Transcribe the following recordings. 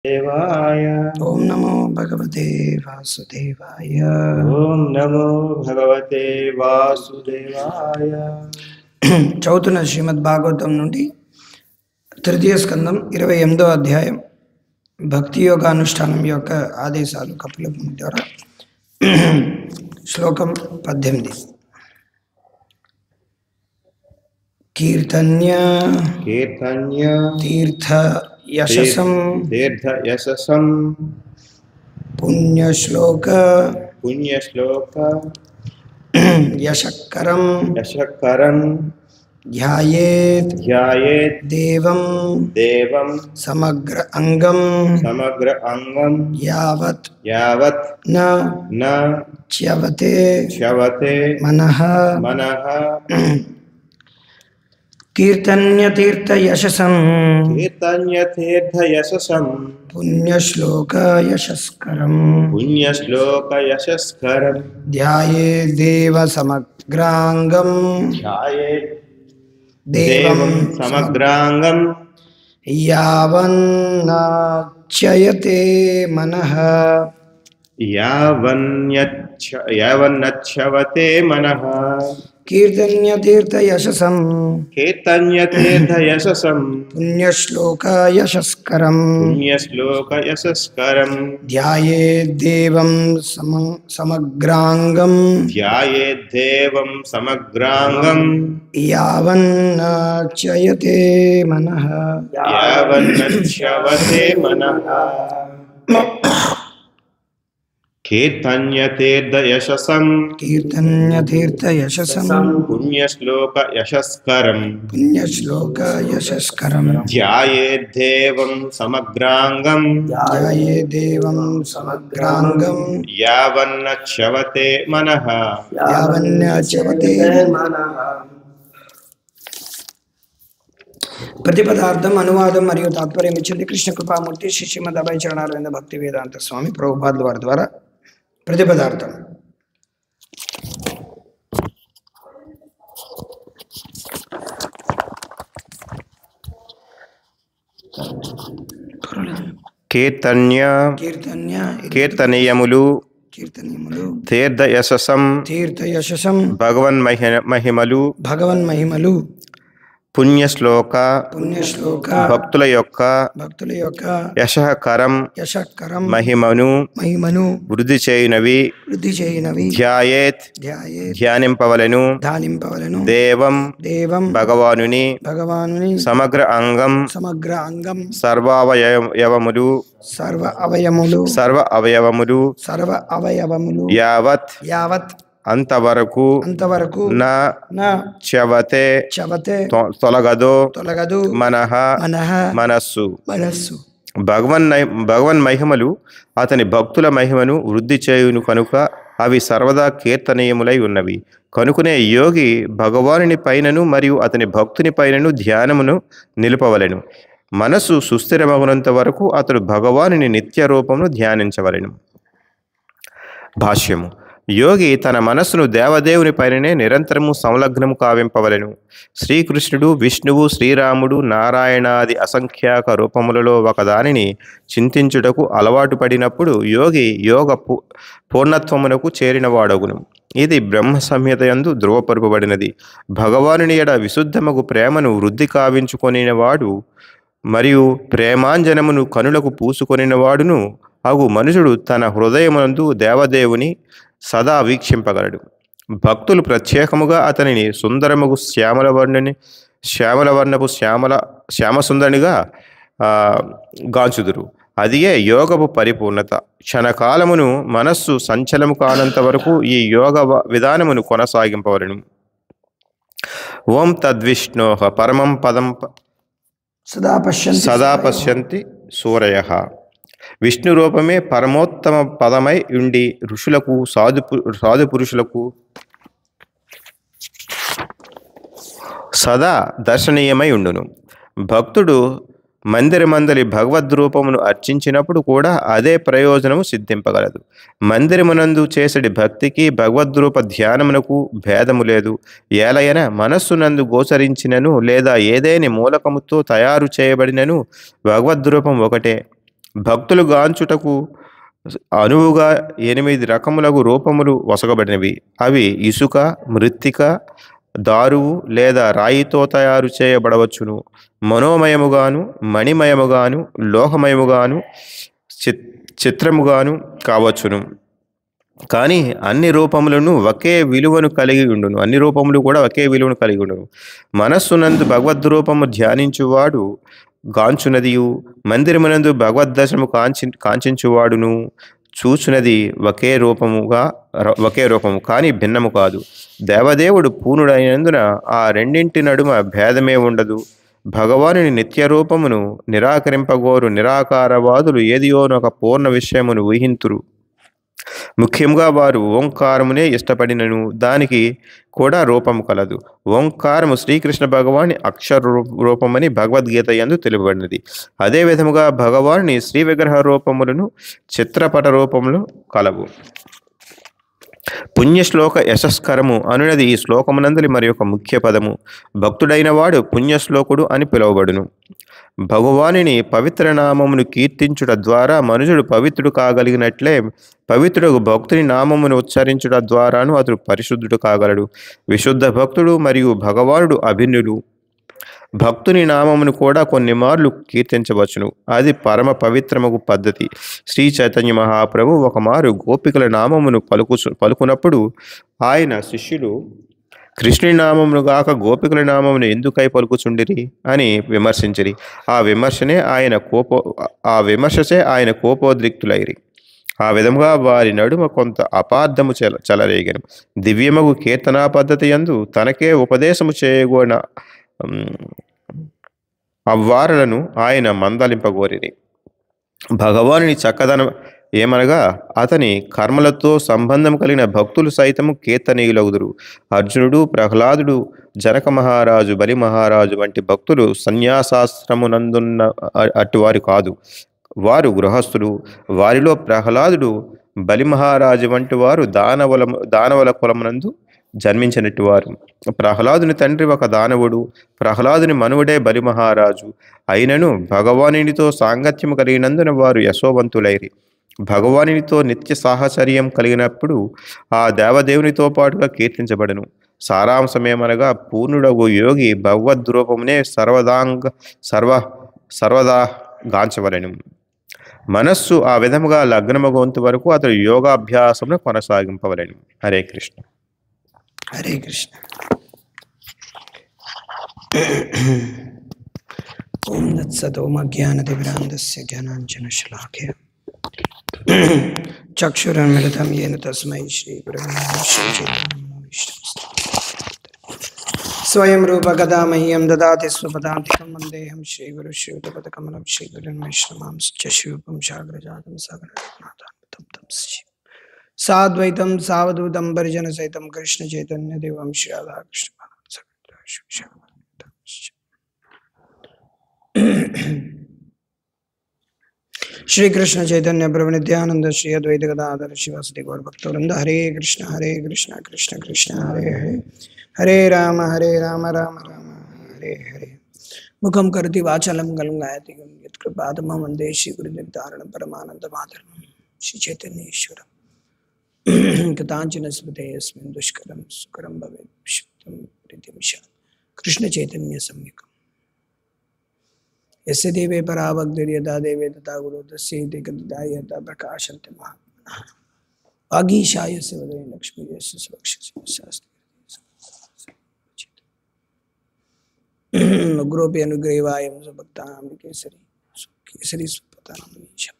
देवाय ओम नमो भगवते वासुदेवाय। ओम नमो भगवते वासुदेवाय। చదువుతున్న శ్రీమద్ భాగవతం నుండి తృతీయ స్కందం 28వ అధ్యాయం భక్తి యోగానుష్ఠానం యొక్క ఆదేశాలు కపిల ముని ద్వారా. శ్లోకం 18. కీర్తన్య कीर्तन्य తీర్థ యశసం तीर्थ यशसं పుణ్యశ్లోక पुण्यश्लोक యశకరం यशकरं ధ్యాయేత్ ध्यायेत् దేవం देवं సమగ్ర అంగం समग्र अंगं యావత్ यावत् న न చ్యవతే च्यवते మనః. मनः. కీర్తన్య తీర్థ యశసం कीर्तन्य तीर्थ यशसं పుణ్యశ్లోక యశస్కరం पुण्यश्लोक यशस्करं ధ్యాయే దేవ సమగ్రాంగం ध्यायेत् దేవం देवं समग्रांगं యావన్నాచ్యయతే మనః. यावन्नच्छवते मनः. కీర్తన్య తీర్థ యశసం कीर्तन्य तीर्थ यशसं పుణ్యశ్లోక యశస్కరం पुण्यश्लोक यशस्करं ధ్యాయే దేవం సమగ్రాంగం ध्यायेद्देवं समग्रांगं యావన్నాచ్యయతే మనః. यावन्नच्छवते मनः. कीर्तन्य तीर्थ यशसं కీర్తన్య తీర్థ యశసం पुण्यश्लोक यशस्करं పుణ్యశ్లోక యశస్కరం ध्यायेद्देवं समग्रांगं ధ్యాయే దేవం సమగ్రాంగం यावन्नच्छवते मनः. యావన్నాచ్యవతే మనః. ప్రతిపదార్థం అనువాదం మరియు తాత్పర్యం ఇచ్చింది కృష్ణ కృపామూర్తి శ్రీ శ్రీమద్ అభయ చరణారవింద భక్తి వేదాంత స్వామి ప్రభుపాదుల వారి ద్వారా. ప్రతిపదార్థం. కీర్తన్య కీర్తన్య కీర్తనీయములు కీర్తనీయములు తీర్థ యశసం తీర్థ యశసం భగవన్ మహిమలు భగవన్ మహిమలు పుణ్యశ్లోక పుణ్యశ్లోక భక్తుల యొక్క యశకరం యశకరం మహిమను వృద్ధి చేయునవి వృద్ధి చేయనవి ధ్యాయేత్ ధ్యానింపవలెను ధానింపవలను దేవం భగవానుని సమగ్ర అంగం సర్వ అవయవములు యావత్ అంతవరకు చ్యవతే తొలగదు మనః మనస్సు. భగవన్ మహిమలు అతని భక్తుల మహిమను వృద్ధి చేయును కనుక అవి సర్వదా కీర్తనీయములై ఉన్నవి. కనుకనే యోగి భగవానుని పైనను మరియు అతని భక్తుని పైనను ధ్యానమును నిలుపవలెను. మనస్సు సుస్థిరమగునంత వరకు అతడు భగవానుని నిత్య రూపమును ధ్యానించవలెను. భాష్యము. యోగి తన మనస్సును దేవదేవుని పైననే నిరంతరము సంలగ్నము కావింపవలెను. శ్రీకృష్ణుడు, విష్ణువు, శ్రీరాముడు, నారాయణాది అసంఖ్యాక రూపములలో ఒకదానిని చింతించుటకు అలవాటు పడినప్పుడు యోగి యోగ పూర్ణత్వమునకు చేరినవాడగును. ఇది బ్రహ్మ సంహితయందు ధృవపరుపబడినది. భగవానుని ఎడ విశుద్ధమగు ప్రేమను వృద్ధి కావించుకొనినవాడు మరియు ప్రేమాంజనమును కనులకు పూసుకొనినవాడును అగు మనుషుడు తన హృదయమునందు దేవదేవుని సదా వీక్షింపగలడు. భక్తులు ప్రత్యేకముగా అతనిని సుందరముగు శ్యామసుందరునిగా గాంచుదురు. అదియే యోగపు పరిపూర్ణత. క్షణకాలమును మనస్సు సంచలము కానంత వరకు ఈ యోగ విధానమును కొనసాగింపవలను. ఓం తద్విష్ణోః పరమం పదం సదా పశ్యంతి సూరయః. విష్ణు రూపమే పరమోత్తమ పదమై ఉండి ఋషులకు సాధు పురుషులకు సదా దర్శనీయమై ఉండును. భక్తుడు మందిరమందలి భగవద్రూపమును అర్చించినప్పుడు కూడా అదే ప్రయోజనము సిద్ధింపగలదు. మందిరమునందు చేసడి భక్తికి భగవద్రూప ధ్యానమునకు భేదము లేదు. ఏలయన మనస్సునందు గోచరించినను లేదా ఏదేని మూలకముతో తయారు చేయబడినను భగవద్రూపం ఒకటే. భక్తులు గాంచుటకు అనువుగా 8 రకములకు రూపములు వసగబడినవి. అవి ఇసుక, మృత్తిక, దారువు లేదా రాయితో తయారు చేయబడవచ్చును. మనోమయముగాను, మణిమయముగాను, లోహమయముగాను, చిత్రముగాను కావచ్చును. కానీ అన్ని రూపములను ఒకే విలువను కలిగి ఉండును. అన్ని రూపములు కూడా ఒకే విలువను కలిగి ఉండును. మనస్సునందు భగవద్రూపము ధ్యానించువాడు గాంచునదియు, మందిరమునందు భగవద్దర్శనము కాంక్షించువాడును చూచునది ఒకే రూపము కానీ భిన్నము కాదు. దేవదేవుడు పూర్ణుడైనందున ఆ రెండింటి నడుమ భేదమే ఉండదు. భగవానుని నిత్య రూపమును నిరాకరింపగోరు నిరాకారవాదులు ఏదియోనొక పూర్ణ విషయమును ఊహింతురు. ముఖ్యంగా వారు ఓంకారమునే ఇష్టపడినను దానికి కూడా రూపము కలదు. ఓంకారము శ్రీకృష్ణ భగవాని అక్షర రూపమని భగవద్గీత యందు తెలుపబడినది. అదే విధముగా భగవాని శ్రీ విగ్రహ రూపములను చిత్రపట రూపములు కలవు. పుణ్యశ్లోక యశస్కరము అనునది ఈ శ్లోకమునందలి మరి ఒక ముఖ్య పదము. భక్తుడైన వాడు పుణ్యశ్లోకుడు అని పిలువబడును. భగవానుని పవిత్ర నామమును కీర్తించుట ద్వారా మనుషుడు పవిత్రుడు కాగలిగినట్లే పవిత్రుడు భక్తుని నామమును ఉచ్చరించుట ద్వారాను అతడు పరిశుద్ధుడు కాగలడు. విశుద్ధ భక్తుడు మరియు భగవానుడు అభిన్నులు. భక్తుని నామమును కూడా కొన్ని మార్లు కీర్తించవచ్చును. అది పరమ పవిత్రమగు పద్ధతి. శ్రీ చైతన్య మహాప్రభు ఒకమారు గోపికల నామమును పలుకునప్పుడు ఆయన శిష్యులు కృష్ణుని నామమును గాక గోపికల నామమును ఎందుకై పలుకుచుండిరి అని విమర్శించిరి. ఆ విమర్శచే ఆయన కోపోద్రిక్తులైరి. ఆ విధముగా వారి నడుమ కొంత అపార్థము చెలరేగను. దివ్యమగు కీర్తనా పద్ధతి యందు తనకే ఉపదేశము చేయగోన అవ్వారలను ఆయన మందలింపగోరిరి. భగవానుని చక్కదనం ఏమనగా అతని కర్మలతో సంబంధం కలిగిన భక్తులు సైతము కీర్తనీయులగుదురు. అర్జునుడు, ప్రహ్లాదుడు, జనక మహారాజు, బలి మహారాజు వంటి భక్తులు సన్యాసాశ్రమునందున్న అటువారు కాదు. వారు గృహస్థులు. వారిలో ప్రహ్లాదుడు, బలి మహారాజు వంటి వారు దానవుల కులమునందు జన్మించినట్టు వారు. ప్రహ్లాదుని తండ్రి ఒక దానవుడు. ప్రహ్లాదుని మనువుడే బలి మహారాజు. అయినను భగవానునితో సాంగత్యము కలిగినందున వారు యశోవంతులైరి. భగవానునితో నిత్య సాహచర్యం కలిగినప్పుడు ఆ దేవదేవునితో పాటుగా కీర్తించబడను. సారాంశమేమనగా పూర్ణుడగు యోగి భగవద్రూపమునే సర్వదా గాంచవలెను. మనస్సు ఆ విధముగా లగ్నమగొంతు వరకు అతడు యోగాభ్యాసమును కొనసాగింపవలెను. హరే కృష్ణ. హరే కృష్ణ. ఓం తత్సతోమజ్ఞానతిమిరాంధస్య జ్ఞానాంజనశలాకయ చక్షురున్మిలితం యేన తస్మై శ్రీగురవే స్వయం రూపగదా మహ్యం దదాతి స్వపదాంతికం వందేహం శ్రీగురు శ్రీయుతపదకమలం శ్రీగురున్ వైష్ణవాంశ్చ శివపం సాగరజాతం సాగరనాథాన్వితం తం సాద్వైతం సావధూతం పరిజన సహితం కృష్ణ చైతన్య దేవం శ్రీ రాధాకృష్ణ శ్రీకృష్ణ చైతన్య ప్రభు నిత్యానంద శ్రీ అద్వైత గదాధర శివాసతి గౌర భక్తవృంద. హరే కృష్ణ కృష్ణ కృష్ణ హరే హరే, హరే రామ రామ రామ హరే హరే. ముఖం కరుతి వాచలం గలంగాయతి యత్కృపాతమ వందే శ్రీ గురునిర్ధారణం పరమానంద మాధరం శ్రీ చైతన్యేశ్వరం. కథాంచన స్మృతే యస్మిన్ దుష్కరం సుకరం భవేత్ శక్తం ప్రీతిమిషా కృష్ణ చైతన్య సంయుక్తం. यस्य देवे पराभक्तिर्यदा देवे तथा गुरु तस्यैते कथिताय यथा प्रकाशन्ते महात्मनः वागीशाय यस्य वदने लक्ष्मी यस्य सुभक्षस्य शास्त्रे उग्रोपि अनुग्रहीवायं सुभक्तानां केसरी सुपतानां नीशं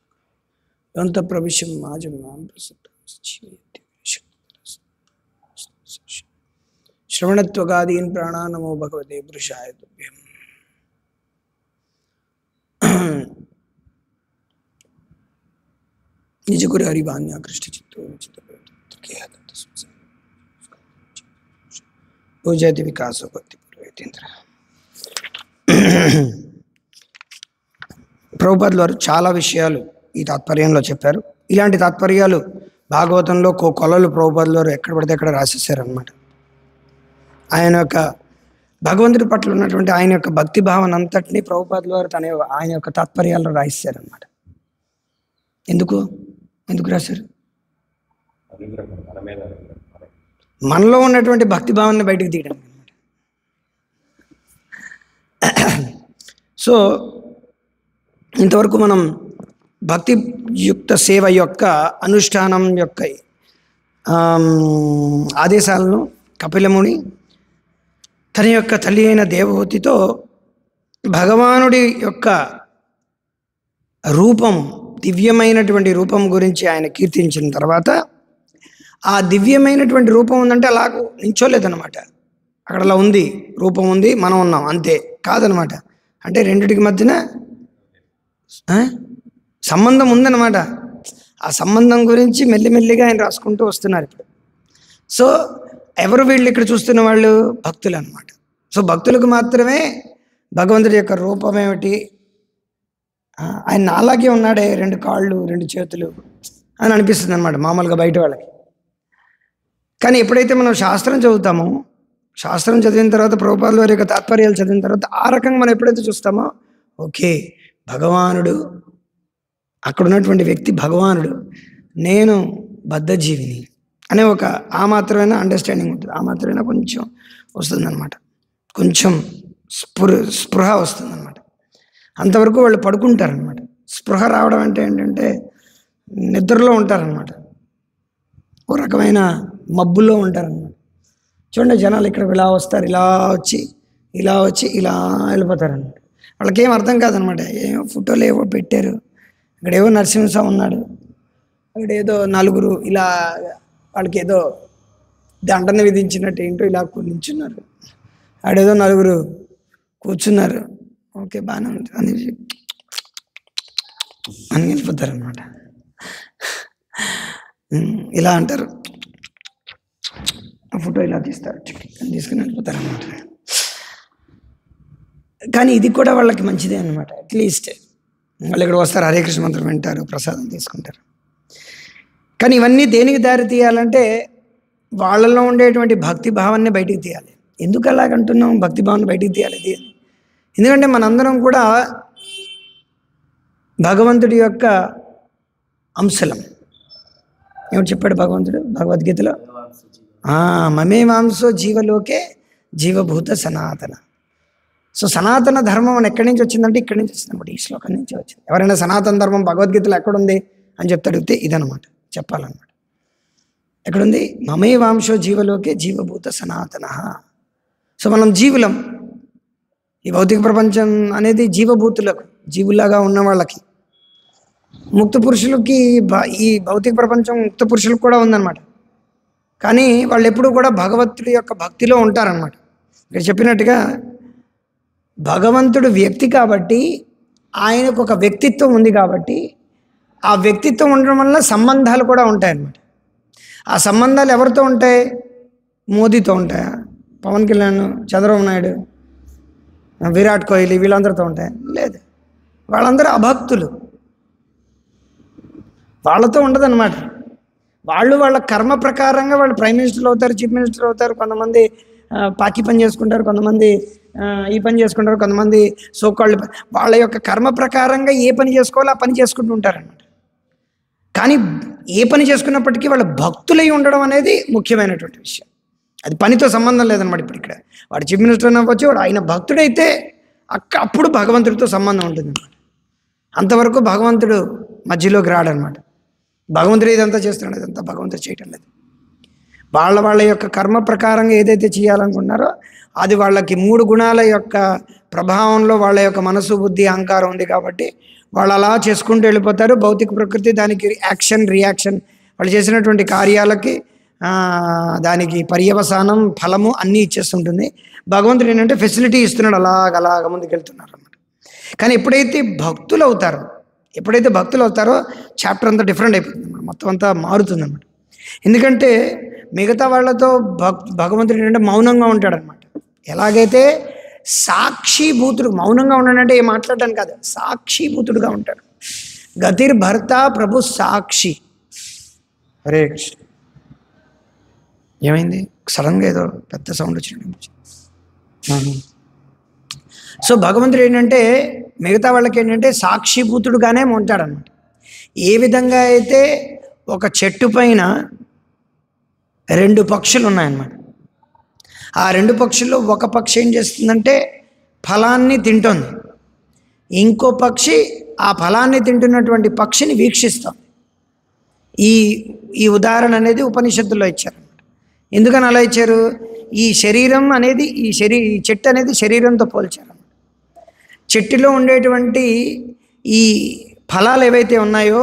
दन्तप्रविश्यं माजं मां प्रसन्नं श्रवणत्वगादीन् प्राणानमो भगवते पुरुषाय तुभ्यम्. निज गुरु हरिवान्या कृष्ण चित्तो पूजयति विकासो भक्ति पूर्वेतेంద్ర. ప్రభుపాదుల వారు చాలా విషయాలు ఈ తాత్పర్యంలో చెప్పారు. ఇలాంటి తాత్పర్యాలు భాగవతంలో కొలలు ప్రభుపాదుల వారు ఎక్కడ పడితే అక్కడ రాసేసారనమాట. ఆయన యొక్క భగవంతుడి పట్ల ఉన్నటువంటి ఆయన యొక్క భక్తి భావన అంతటినీ ప్రభుపాదుల వారు ఆయన యొక్క తాత్పర్యాల్లో రాయిస్తారనమాట. ఎందుకు రాశారు? మనలో ఉన్నటువంటి భక్తి భావాన్ని బయటకు తీయడానికి అనమాట. సో ఇంతవరకు మనం భక్తియుక్త సేవ యొక్క అనుష్ఠానం యొక్క ఆదేశాలను కపిలముని తన యొక్క తల్లి అయిన దేవహూతితో భగవానుడి యొక్క రూపం, దివ్యమైనటువంటి రూపం గురించి ఆయన కీర్తించిన తర్వాత, ఆ దివ్యమైనటువంటి రూపం ఉందంటే అలా నించోలేదన్నమాట. అక్కడ అలా ఉంది, రూపం ఉంది, మనం ఉన్నాం అంతే కాదనమాట. అంటే రెండిటికి మధ్యన సంబంధం ఉందన్నమాట. ఆ సంబంధం గురించి మెల్లిమెల్లిగా ఆయన రాసుకుంటూ వస్తున్నారు ఇప్పుడు. సో ఎవరు వీళ్ళు ఇక్కడ చూస్తున్న వాళ్ళు? భక్తులు అనమాట. సో భక్తులకు మాత్రమే భగవంతుడి యొక్క రూపం ఏమిటి, ఆయన నాలాగే ఉన్నాడే, 2 కాళ్ళు 2 చేతులు అని అనిపిస్తుంది అనమాట మామూలుగా బయట వాళ్ళకి. కానీ ఎప్పుడైతే మనం శాస్త్రం చదువుతామో, శాస్త్రం చదివిన తర్వాత ప్రభుపాదుల వారి యొక్క తాత్పర్యాలు చదివిన తర్వాత ఆ రకంగా మనం ఎప్పుడైతే చూస్తామో, ఓకే భగవానుడు, అక్కడ ఉన్నటువంటి వ్యక్తి భగవానుడు, నేను బద్ధజీవిని అనే ఒక ఆ మాత్రమైనా అండర్స్టాండింగ్ ఉంటుంది, ఆ మాత్రమైనా కొంచెం వస్తుందన్నమాట, కొంచెం స్పృహ వస్తుందన్నమాట. అంతవరకు వాళ్ళు పడుకుంటారనమాట. స్పృహ రావడం అంటే ఏంటంటే నిద్రలో ఉంటారనమాట, ఓ రకమైన మబ్బుల్లో ఉంటారనమాట. చూడండి జనాలు ఇక్కడికి ఇలా వస్తారు, ఇలా వచ్చి ఇలా వెళ్ళిపోతారనమాట. వాళ్ళకేం అర్థం కాదనమాట. ఏమో ఫోటోలు ఏవో పెట్టారు, ఇక్కడేవో నరసింహస్వామి ఉన్నాడు, అక్కడ ఏదో 4 ఇలా వాళ్ళకి ఏదో దండన విధించినట్టు ఏంటో ఇలా నించున్నారు, ఆడేదో 4 కూర్చున్నారు, ఓకే బాగానే ఉంది అని వెళ్ళిపోతారు అనమాట. ఇలా అంటారు, ఫోటో ఇలా తీస్తారు, తీసుకుని వెళ్ళిపోతారు అనమాట. కానీ ఇది కూడా వాళ్ళకి మంచిదే అనమాట. అట్లీస్ట్ వాళ్ళు ఇక్కడ వస్తారు, హరే కృష్ణ మంత్రం వింటారు, ప్రసాదం తీసుకుంటారు. కానీ ఇవన్నీ దేనికి దారి తీయాలంటే వాళ్ళలో ఉండేటువంటి భక్తి భావాన్ని బయటికి తీయాలి. ఎందుకు అలాగంటున్నాం భక్తి భావాన్ని బయటికి తీయాలి? ఎందుకంటే మనందరం కూడా భగవంతుడి యొక్క అంశలం. ఏమిటి చెప్పాడు భగవంతుడు భగవద్గీతలో? మమే మాంసో జీవలోకే జీవభూత సనాతన. సో సనాతన ధర్మం అని ఎక్కడి నుంచి వచ్చిందంటే ఇక్కడి నుంచి వచ్చిందన్నమాట, ఈ శ్లోకం నుంచి వచ్చింది. ఎవరైనా సనాతన ధర్మం భగవద్గీతలో ఎక్కడుంది అని చెప్తే అడిగితే ఇదనమాట, చెప్పాలన్నమాట. ఎక్కడుంది? మమే వాంశో జీవలోకే జీవభూత సనాతన. సో మనం జీవులం. ఈ భౌతిక ప్రపంచం అనేది జీవభూతులకు, జీవులాగా ఉన్న వాళ్ళకి. ముక్త పురుషులకి ఈ భౌతిక ప్రపంచం ముక్త పురుషులకు కూడా ఉందన్నమాట. కానీ వాళ్ళు ఎప్పుడూ కూడా భగవంతుడి యొక్క భక్తిలో ఉంటారన్నమాట. ఇక్కడ చెప్పినట్టుగా భగవంతుడు వ్యక్తి కాబట్టి, ఆయనకు ఒక వ్యక్తిత్వం ఉంది కాబట్టి, ఆ వ్యక్తిత్వం ఉండడం వల్ల సంబంధాలు కూడా ఉంటాయన్నమాట. ఆ సంబంధాలు ఎవరితో ఉంటాయి? మోదీతో ఉంటాయా? పవన్ కళ్యాణ్, చంద్రబాబు నాయుడు, విరాట్ కోహ్లీ వీళ్ళందరితో ఉంటాయి? లేదు. వాళ్ళందరూ అభక్తులు, వాళ్ళతో ఉండదన్నమాట. వాళ్ళ కర్మ ప్రకారంగా వాళ్ళు ప్రైమ్ మినిస్టర్లు అవుతారు, చీఫ్ మినిస్టర్ అవుతారు, కొంతమంది పాకి పని చేసుకుంటారు, కొంతమంది ఈ పని చేసుకుంటారు, కొంతమంది సోకాళ్ళు. వాళ్ళ యొక్క కర్మ ప్రకారంగా ఏ పని చేసుకోవాలో ఆ పని చేసుకుంటూ ఉంటారన్నమాట. కానీ ఏ పని చేసుకున్నప్పటికీ వాళ్ళ భక్తులై ఉండడం అనేది ముఖ్యమైనటువంటి విషయం. అది పనితో సంబంధం లేదన్నమాట. ఇప్పుడు ఇక్కడ వాడు చీఫ్ మినిస్టర్ అవ్వచ్చు, వాడు ఆయన భక్తుడైతే అప్పుడు భగవంతుడితో సంబంధం ఉంటుంది అన్నమాట. అంతవరకు భగవంతుడు మధ్యలోకి రాడనమాట. భగవంతుడు ఇదంతా చేస్తున్నాడు, ఇదంతా భగవంతుడు చేయటం లేదు. వాళ్ళ యొక్క కర్మ ప్రకారంగా ఏదైతే చేయాలనుకున్నారో అది వాళ్ళకి 3 గుణాల యొక్క ప్రభావంలో వాళ్ళ యొక్క మనసు, బుద్ధి, అహంకారం ఉంది కాబట్టి వాళ్ళు అలా చేసుకుంటూ వెళ్ళిపోతారు. భౌతిక ప్రకృతి దానికి యాక్షన్, రియాక్షన్, వాళ్ళు చేసినటువంటి కార్యాలకి దానికి పర్యవసానం, ఫలము అన్నీ ఇచ్చేస్తుంటుంది. భగవంతుడు ఏంటంటే ఫెసిలిటీ ఇస్తున్నాడు, అలాగ ముందుకు వెళ్తున్నారు అన్నమాట. కానీ ఎప్పుడైతే భక్తులు అవుతారో చాప్టర్ అంతా డిఫరెంట్ అయిపోతుంది, మొత్తం అంతా మారుతుంది అన్నమాట. ఎందుకంటే మిగతా వాళ్ళతో భగవంతుడు ఏంటంటే మౌనంగా ఉంటాడనమాట. ఎలాగైతే సాక్షిభూతుడు, మౌనంగా ఉన్నాడంటే ఏం మాట్లాడడానికి కాదు, సాక్షిభూతుడుగా ఉంటాడు. గతిర్ భర్త ప్రభు సాక్షి. హరే కృష్ణ. ఏమైంది? సడన్గా ఏదో పెద్ద సౌండ్ వచ్చింది. సో భగవంతుడు ఏంటంటే మిగతా వాళ్ళకి ఏంటంటే సాక్షిభూతుడుగానే ఉంటాడనమాట. ఏ విధంగా అయితే ఒక చెట్టు పైన 2 పక్షులు ఉన్నాయన్నమాట. ఆ 2 పక్షుల్లో ఒక పక్షి ఏం చేస్తుందంటే ఫలాన్ని తింటోంది, ఇంకో పక్షి ఆ ఫలాన్ని తింటున్నటువంటి పక్షిని వీక్షిస్తాం. ఈ ఈ ఉదాహరణ అనేది ఉపనిషత్తుల్లో ఇచ్చారు. ఎందుకని అలా ఇచ్చారు? ఈ శరీరం అనేది ఈ చెట్టు అనేది శరీరంతో పోల్చారు. చెట్టులో ఉండేటువంటి ఈ ఫలాలు ఏవైతే ఉన్నాయో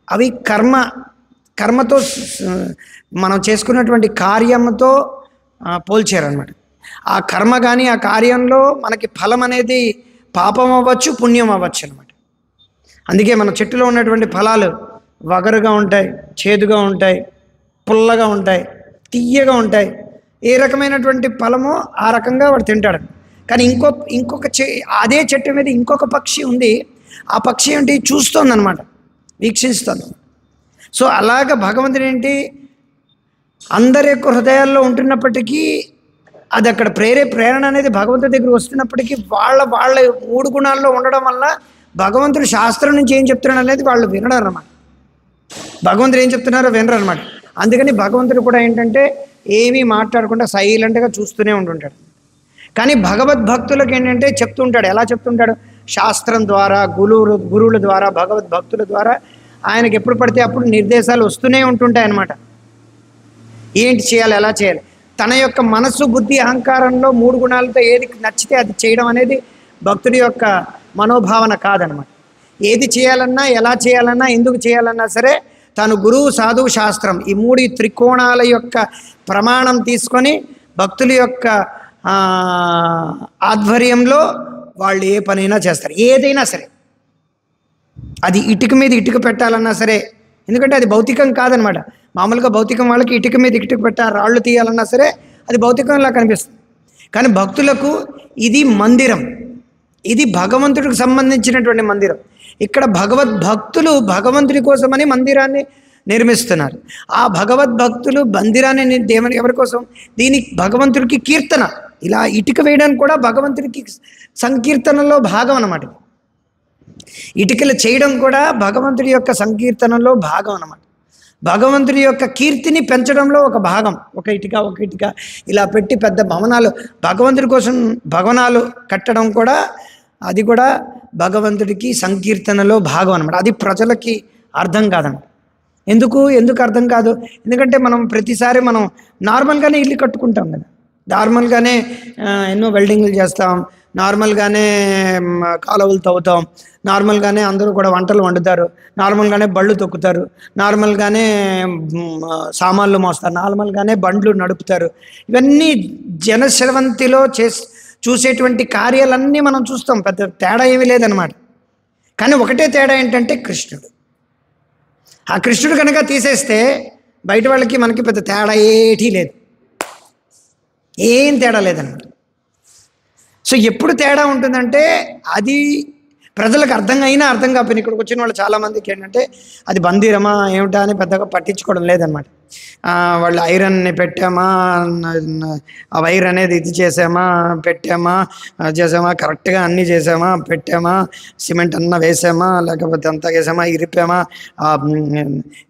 అవి కర్మతో మనం చేసుకున్నటువంటి కార్యంతో పోల్చారనమాట. ఆ కర్మ కానీ ఆ కార్యంలో మనకి ఫలం అనేది పాపం అవ్వచ్చు, పుణ్యం అవ్వచ్చు అనమాట. అందుకే మన చెట్టులో ఉన్నటువంటి ఫలాలు వగరుగా ఉంటాయి, చేదుగా ఉంటాయి, పుల్లగా ఉంటాయి, తియ్యగా ఉంటాయి. ఏ రకమైనటువంటి ఫలమో ఆ రకంగా వాడు తింటాడు. కానీ ఇంకొక అదే చెట్టు మీద ఇంకొక పక్షి ఉంది. ఆ పక్షి ఏంటి? చూస్తోంది అనమాట, వీక్షిస్తుంది. సో అలాగ భగవంతుడు ఏంటి, అందరి యొక్క హృదయాల్లో ఉంటున్నప్పటికీ అది అక్కడ ప్రేరణ అనేది భగవంతుడి దగ్గర వస్తున్నప్పటికీ వాళ్ళ 3 గుణాల్లో ఉండడం వల్ల భగవంతుడు శాస్త్రం నుంచి ఏం చెప్తున్నాడు అనేది వాళ్ళు వినడం అన్నమాట. భగవంతుడు ఏం చెప్తున్నారో వినరు అనమాట. అందుకని భగవంతుడు కూడా ఏంటంటే ఏమీ మాట్లాడకుండా సైలెంట్గా చూస్తూనే ఉంటుంటాడు. కానీ భగవద్భక్తులకు ఏంటంటే చెప్తుంటాడు. ఎలా చెప్తుంటాడు? శాస్త్రం ద్వారా, గురువుల ద్వారా, భగవద్భక్తుల ద్వారా ఆయనకి ఎప్పుడు పడితే అప్పుడు నిర్దేశాలు వస్తూనే ఉంటుంటాయి అన్నమాట. ఏంటి చేయాలి, ఎలా చేయాలి. తన యొక్క మనస్సు, బుద్ధి, అహంకారంలో 3 గుణాలతో ఏది నచ్చితే అది చేయడం అనేది భక్తుడి యొక్క మనోభావన కాదనమాట. ఏది చేయాలన్నా, ఎలా చేయాలన్నా, ఎందుకు చేయాలన్నా సరే తను గురువు, సాధువు, శాస్త్రం ఈ 3 త్రికోణాల యొక్క ప్రమాణం తీసుకొని భక్తుల యొక్క ఆధ్వర్యంలో వాళ్ళు ఏ పనైనా చేస్తారు. ఏదైనా సరే, అది ఇటుక మీద ఇటుక పెట్టాలన్నా సరే, ఎందుకంటే అది భౌతికం కాదనమాట. మామూలుగా భౌతికం వాళ్ళకి ఇటుక మీద ఇటుక పెట్టాలి, రాళ్ళు తీయాలన్నా సరే అది భౌతికంలా కనిపిస్తుంది. కానీ భక్తులకు ఇది మందిరం, ఇది భగవంతుడికి సంబంధించినటువంటి మందిరం. ఇక్కడ భగవద్భక్తులు భగవంతుడి కోసమని మందిరాన్ని నిర్మిస్తున్నారు. ఆ భగవద్భక్తులు మందిరాన్ని ఎవరి కోసం? దీనికి భగవంతుడికి కీర్తన. ఇలా ఇటుక వేయడానికి కూడా భగవంతుడికి సంకీర్తనలో భాగం అన్నమాట. ఇటుకలు చేయడం కూడా భగవంతుడి యొక్క సంకీర్తనలో భాగం అన్నమాట. భగవంతుడి యొక్క కీర్తిని పెంచడంలో ఒక భాగం. ఒక ఇటుక ఇలా పెట్టి పెద్ద భవనాలు, భగవంతుడి కోసం భవనాలు కట్టడం కూడా అది కూడా భగవంతుడికి సంకీర్తనలో భాగం అన్నమాట. అది ప్రజలకి అర్థం కాదన్నమాట. ఎందుకు అర్థం కాదు? ఎందుకంటే మనం ప్రతిసారి మనం నార్మల్గానే ఇల్లు కట్టుకుంటాం కదా, నార్మల్గానే ఎన్నో వెల్డింగ్లు చేస్తాం, నార్మల్గానే కాలువలు తవ్వుతాం, నార్మల్గానే అందరూ కూడా వంటలు వండుతారు, నార్మల్గానే బళ్ళు తొక్కుతారు, నార్మల్గానే సామాన్లు మోస్తారు, నార్మల్గానే బండ్లు నడుపుతారు. ఇవన్నీ జనశ్రవంతిలో చూసేటువంటి కార్యాలన్నీ మనం చూస్తాం. పెద్ద తేడా ఏమీ లేదనమాట. కానీ ఒకటే తేడా ఏంటంటే కృష్ణుడు. ఆ కృష్ణుడు కనుక తీసేస్తే బయట వాళ్ళకి మనకి పెద్ద తేడా ఏటీ లేదు, ఏం తేడా లేదన్నమాట. సో ఎప్పుడు తేడా ఉంటుందంటే అది ప్రజలకు అర్థం కాకపోయినా ఇక్కడికి వచ్చిన వాళ్ళు చాలామందికి ఏంటంటే అది మందిరమా ఏమిటా అని పెద్దగా పట్టించుకోవడం లేదనమాట. వాళ్ళు ఐరన్ని పెట్టామా, ఆ వైర్ అనేది ఇది చేసామా, పెట్టామా, కరెక్ట్గా అన్నీ చేసామా, పెట్టామా, సిమెంట్ అన్నా వేసామా, లేకపోతే అంతా వేసామా, ఇరిపామా,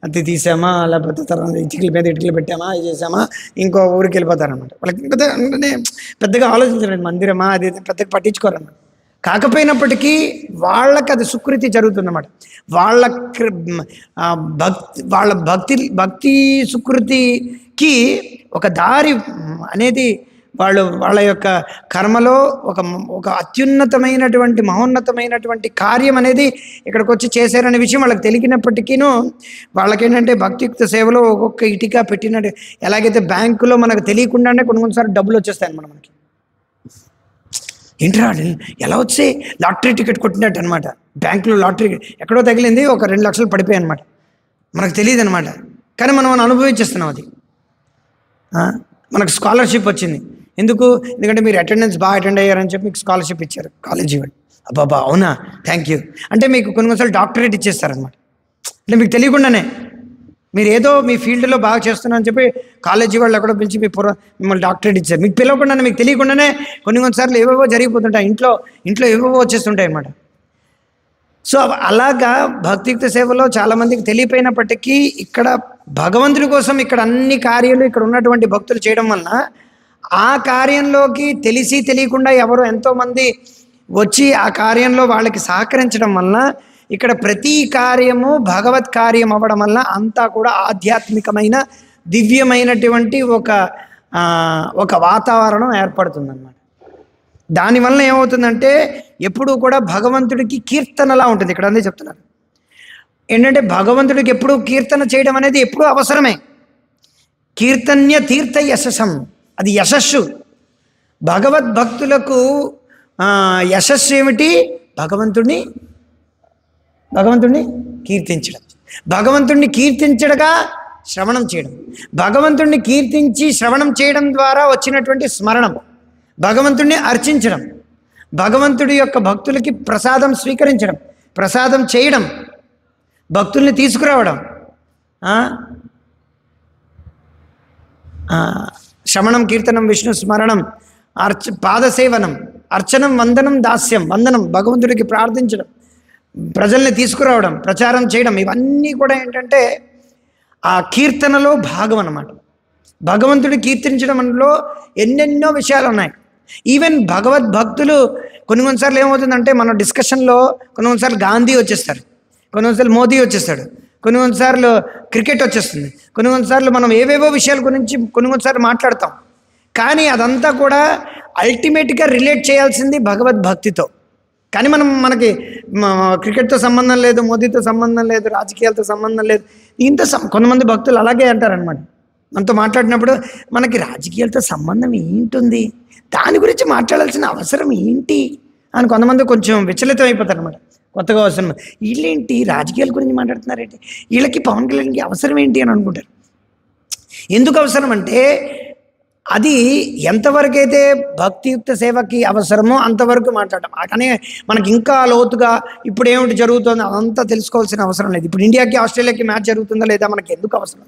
అది తీసామా, లేకపోతే తర్వాత ఇటుకల మీద ఇటుకలు పెట్టామా, ఇది చేసామా, ఇంకో ఊరికి వెళ్ళిపోతారనమాట. వాళ్ళకి పెద్దగా ఆలోచించలేదు మందిరమా అది పెద్దగా పట్టించుకోరన్నమాట. కాకపోయినప్పటికీ వాళ్ళకి అది సుకృతి జరుగుతుందన్నమాట. వాళ్ళ భక్తి సుకృతికి ఒక దారి అనేది వాళ్ళ యొక్క కర్మలో ఒక అత్యున్నతమైనటువంటి మహోన్నతమైనటువంటి కార్యం అనేది ఇక్కడికి వచ్చి చేశారనే విషయం వాళ్ళకి తెలియనప్పటికీను వాళ్ళకేంటంటే భక్తియుక్త సేవలో ఒక్కొక్క ఇటుక పెట్టినట్టు, ఎలాగైతే బ్యాంకులో మనకు తెలియకుండానే కొన్నిసార్లు డబ్బులు వచ్చేస్తాయి మనకి. ఏంట్రా ఎలా వచ్చి లాటరీ టికెట్ కొట్టినట్టు అనమాట. బ్యాంకులో లాటరీ ఎక్కడో తగిలింది, ఒక 2 లక్షలు పడిపోయాయి అనమాట. మనకు తెలియదు అనమాట. కానీ మనం అనుభవించేస్తున్నాం అది. మనకు స్కాలర్షిప్ వచ్చింది. ఎందుకంటే మీరు అటెండెన్స్ బాగా అటెండ్ అయ్యారని చెప్పి మీకు స్కాలర్షిప్ ఇచ్చారు కాలేజీ వాళ్ళు. అబ్బాబా అవునా, థ్యాంక్ యూ అంటే మీకు కొన్నిసార్లు డాక్టరేట్ ఇచ్చేస్తారనమాట. అంటే మీకు తెలియకుండానే మీరు ఏదో మీ ఫీల్డ్లో బాగా చేస్తున్నారని చెప్పి కాలేజీ వాళ్ళు ఎక్కడో పిలిచి మిమ్మల్ని డాక్టరేట్ ఇచ్చారు. మీకు పిలవకుండానే, మీకు తెలియకుండానే కొన్నిసార్లు ఏవేవో జరిగిపోతుంటాయి. ఇంట్లో ఏవేవో వచ్చేస్తుంటాయి అన్నమాట. సో అలాగా భక్తియుక్త సేవలో చాలామందికి తెలియపోయినప్పటికీ ఇక్కడ భగవంతుడి కోసం ఇక్కడ అన్ని కార్యాలు ఇక్కడ ఉన్నటువంటి భక్తులు చేయడం వలన ఆ కార్యంలోకి తెలిసి తెలియకుండా ఎవరో ఎంతోమంది వచ్చి ఆ కార్యంలో వాళ్ళకి సహకరించడం వలన ఇక్కడ ప్రతి కార్యము భగవత్ కార్యం అవ్వడం వల్ల అంతా కూడా ఆధ్యాత్మికమైన దివ్యమైనటువంటి ఒక వాతావరణం ఏర్పడుతుందన్నమాట. దానివల్ల ఏమవుతుందంటే ఎప్పుడూ కూడా భగవంతుడికి కీర్తనలా ఉంటుంది. ఇక్కడ అందే చెప్తున్నారు ఏంటంటే భగవంతుడికి ఎప్పుడూ కీర్తన చేయడం అనేది ఎప్పుడూ అవసరమే. కీర్తన్య తీర్థ యశస్సం, అది యశస్సు. భగవద్భక్తులకు యశస్సు ఏమిటి? భగవంతుడిని కీర్తించడం, భగవంతుడిని కీర్తించడగా శ్రవణం చేయడం, భగవంతుడిని కీర్తించి శ్రవణం చేయడం ద్వారా వచ్చినటువంటి స్మరణం, భగవంతుడిని అర్చించడం, భగవంతుడి యొక్క భక్తులకి ప్రసాదం స్వీకరించడం, ప్రసాదం చేయడం, భక్తుల్ని తీసుకురావడం, శ్రవణం కీర్తనం విష్ణు స్మరణం పాదసేవనం అర్చనం వందనం దాస్యం, వందనం భగవంతుడికి ప్రార్థించడం, ప్రజల్ని తీసుకురావడం, ప్రచారం చేయడం, ఇవన్నీ కూడా ఏంటంటే ఆ కీర్తనలో భాగం అన్నమాట. భగవంతుడి కీర్తించడంలో ఎన్నెన్నో విషయాలు ఉన్నాయి. ఈవెన్ భగవద్భక్తులు కొన్నిసార్లు ఏమవుతుందంటే మన డిస్కషన్లో కొన్నిసార్లు గాంధీ వచ్చేస్తారు, కొన్నిసార్లు మోదీ వచ్చేస్తాడు, కొన్నిసార్లు క్రికెట్ వచ్చేస్తుంది, కొన్నిసార్లు మనం ఏవేవో విషయాల గురించి కొన్నిసార్లు మాట్లాడతాం. కానీ అదంతా కూడా అల్టిమేట్గా రిలేట్ చేయాల్సింది భగవద్భక్తితో. కానీ మనకి క్రికెట్తో సంబంధం లేదు, మోదీతో సంబంధం లేదు, రాజకీయాలతో సంబంధం లేదు. కొంతమంది భక్తులు అలాగే అంటారనమాట. మనతో మాట్లాడినప్పుడు మనకి రాజకీయాలతో సంబంధం ఏంటుంది, దాని గురించి మాట్లాడాల్సిన అవసరం ఏంటి అని కొంతమంది కొంచెం విచలితం అయిపోతారు అనమాట. కొత్తగా వస్తున్న వీళ్ళేంటి రాజకీయాల గురించి మాట్లాడుతున్నారేంటి, వీళ్ళకి పవన్ కళ్యాణ్కి అవసరం ఏంటి అని అనుకుంటారు. ఎందుకు అవసరం అంటే అది ఎంతవరకైతే భక్తియుక్త సేవకి అవసరమో అంతవరకు మాట్లాడటం. కానీ మనకి ఇంకా లోతుగా ఇప్పుడు ఏమిటి జరుగుతుందో అదంతా తెలుసుకోవాల్సిన అవసరం లేదు. ఇప్పుడు ఇండియాకి ఆస్ట్రేలియాకి మ్యాచ్ జరుగుతుందా లేదా మనకి ఎందుకు అవసరం,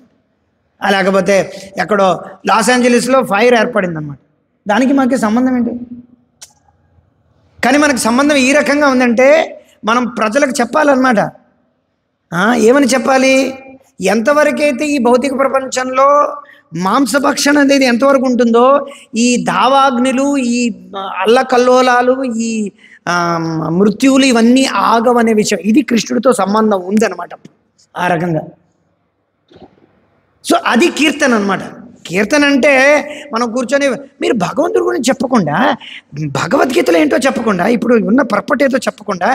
లేకపోతే ఎక్కడో లాస్ ఏంజలీస్లో ఫైర్ ఏర్పడిందన్నమాట, దానికి మనకి సంబంధం ఏంటి? కానీ మనకి సంబంధం ఈ రకంగా ఉందంటే మనం ప్రజలకు చెప్పాలన్నమాట. ఏమని చెప్పాలి? ఎంతవరకైతే ఈ భౌతిక ప్రపంచంలో మాంసభక్షణ అనేది ఎంతవరకు ఉంటుందో ఈ దావాగ్నులు, ఈ అల్లకల్లోలాలు, ఈ మృత్యువులు ఇవన్నీ ఆగవనే విషయం, ఇది కృష్ణుడితో సంబంధం ఉందన్నమాట ఆ రకంగా. సో అది కీర్తన అనమాట. కీర్తన అంటే మనం కూర్చొని మీరు భగవంతుడి గురించి చెప్పకుండా, భగవద్గీతలో ఏంటో చెప్పకుండా, ఇప్పుడు ఉన్న పర్పట్ ఏదో చెప్పకుండా,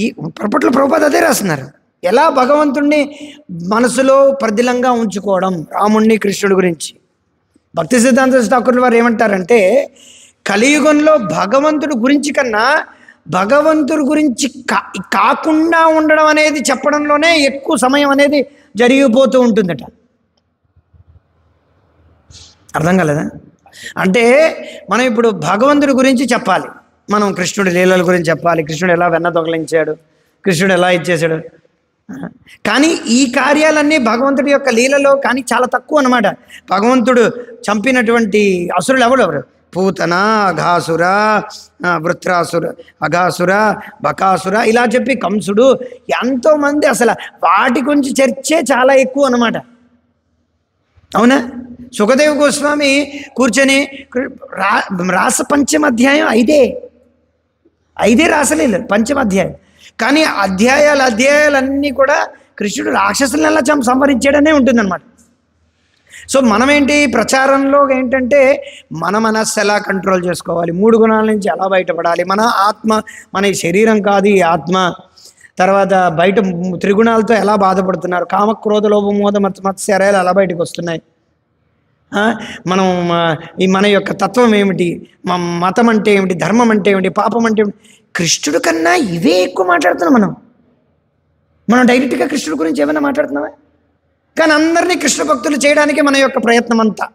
ఈ పర్పట్లో ప్రభుపాద అదే రాస్తున్నారు, ఎలా భగవంతుడిని మనసులో ప్రదిలంగా ఉంచుకోవడం, రాముణ్ణి కృష్ణుడి గురించి. భక్తి సిద్ధాంత ఠాకూర్ వారు ఏమంటారంటే కలియుగంలో భగవంతుడి గురించి కన్నా భగవంతుడి గురించి కాకుండా ఉండడం అనేది చెప్పడంలోనే ఎక్కువ సమయం అనేది జరిగిపోతూ ఉంటుందట. అర్థం కాలేదా? అంటే మనం ఇప్పుడు భగవంతుడి గురించి చెప్పాలి, మనం కృష్ణుడి లీలల గురించి చెప్పాలి, కృష్ణుడు ఎలా వెన్న దొంగలించాడు, కృష్ణుడు ఎలా ఇచ్చేసాడు. కానీ ఈ కార్యాలన్నీ భగవంతుడి యొక్క లీలలో కానీ చాలా తక్కువ అన్నమాట. భగవంతుడు చంపినటువంటి అసురులు ఎవరు? పూతన, అఘాసుర, వృత్రాసుర, అఘాసుర, బకాసుర, ఇలా చెప్పి కంసుడు, ఎంతోమంది. అసలు వాటి గురించి చర్చే చాలా ఎక్కువ అన్నమాట. అవునా? సుఖదేవ్ గోస్వామి కూర్చొని రాస పంచమ అధ్యాయం ఐదే రాసలేదు పంచమ అధ్యాయం. కానీ అధ్యాయాలన్నీ కూడా కృష్ణుడు రాక్షసులను ఎలా సంహరించాడనే ఉంటుందన్నమాట. సో మనమేంటి ప్రచారంలో ఏంటంటే మన మనస్సు ఎలా కంట్రోల్ చేసుకోవాలి, 3 గుణాల నుంచి ఎలా బయటపడాలి, మన ఆత్మ, మన శరీరం కాదు ఈ ఆత్మ, తర్వాత బయట 3 గుణాలతో ఎలా బాధపడుతున్నారు, కామ క్రోధ లోభ మోద మత్సర్యాలు ఎలా బయటకు వస్తున్నాయి, మనం మన యొక్క తత్వం ఏమిటి, మతం అంటే ఏమిటి, ధర్మం అంటే ఏమిటి, పాపం అంటే ఏమిటి. కృష్ణుడి కన్నా ఇవే ఎక్కువ మాట్లాడుతున్నాం మనం డైరెక్ట్గా కృష్ణుడి గురించి ఏమైనా మాట్లాడుతున్నావా? కానీ అందరినీ కృష్ణ భక్తులు చేయడానికి మన యొక్క ప్రయత్నం అంతా,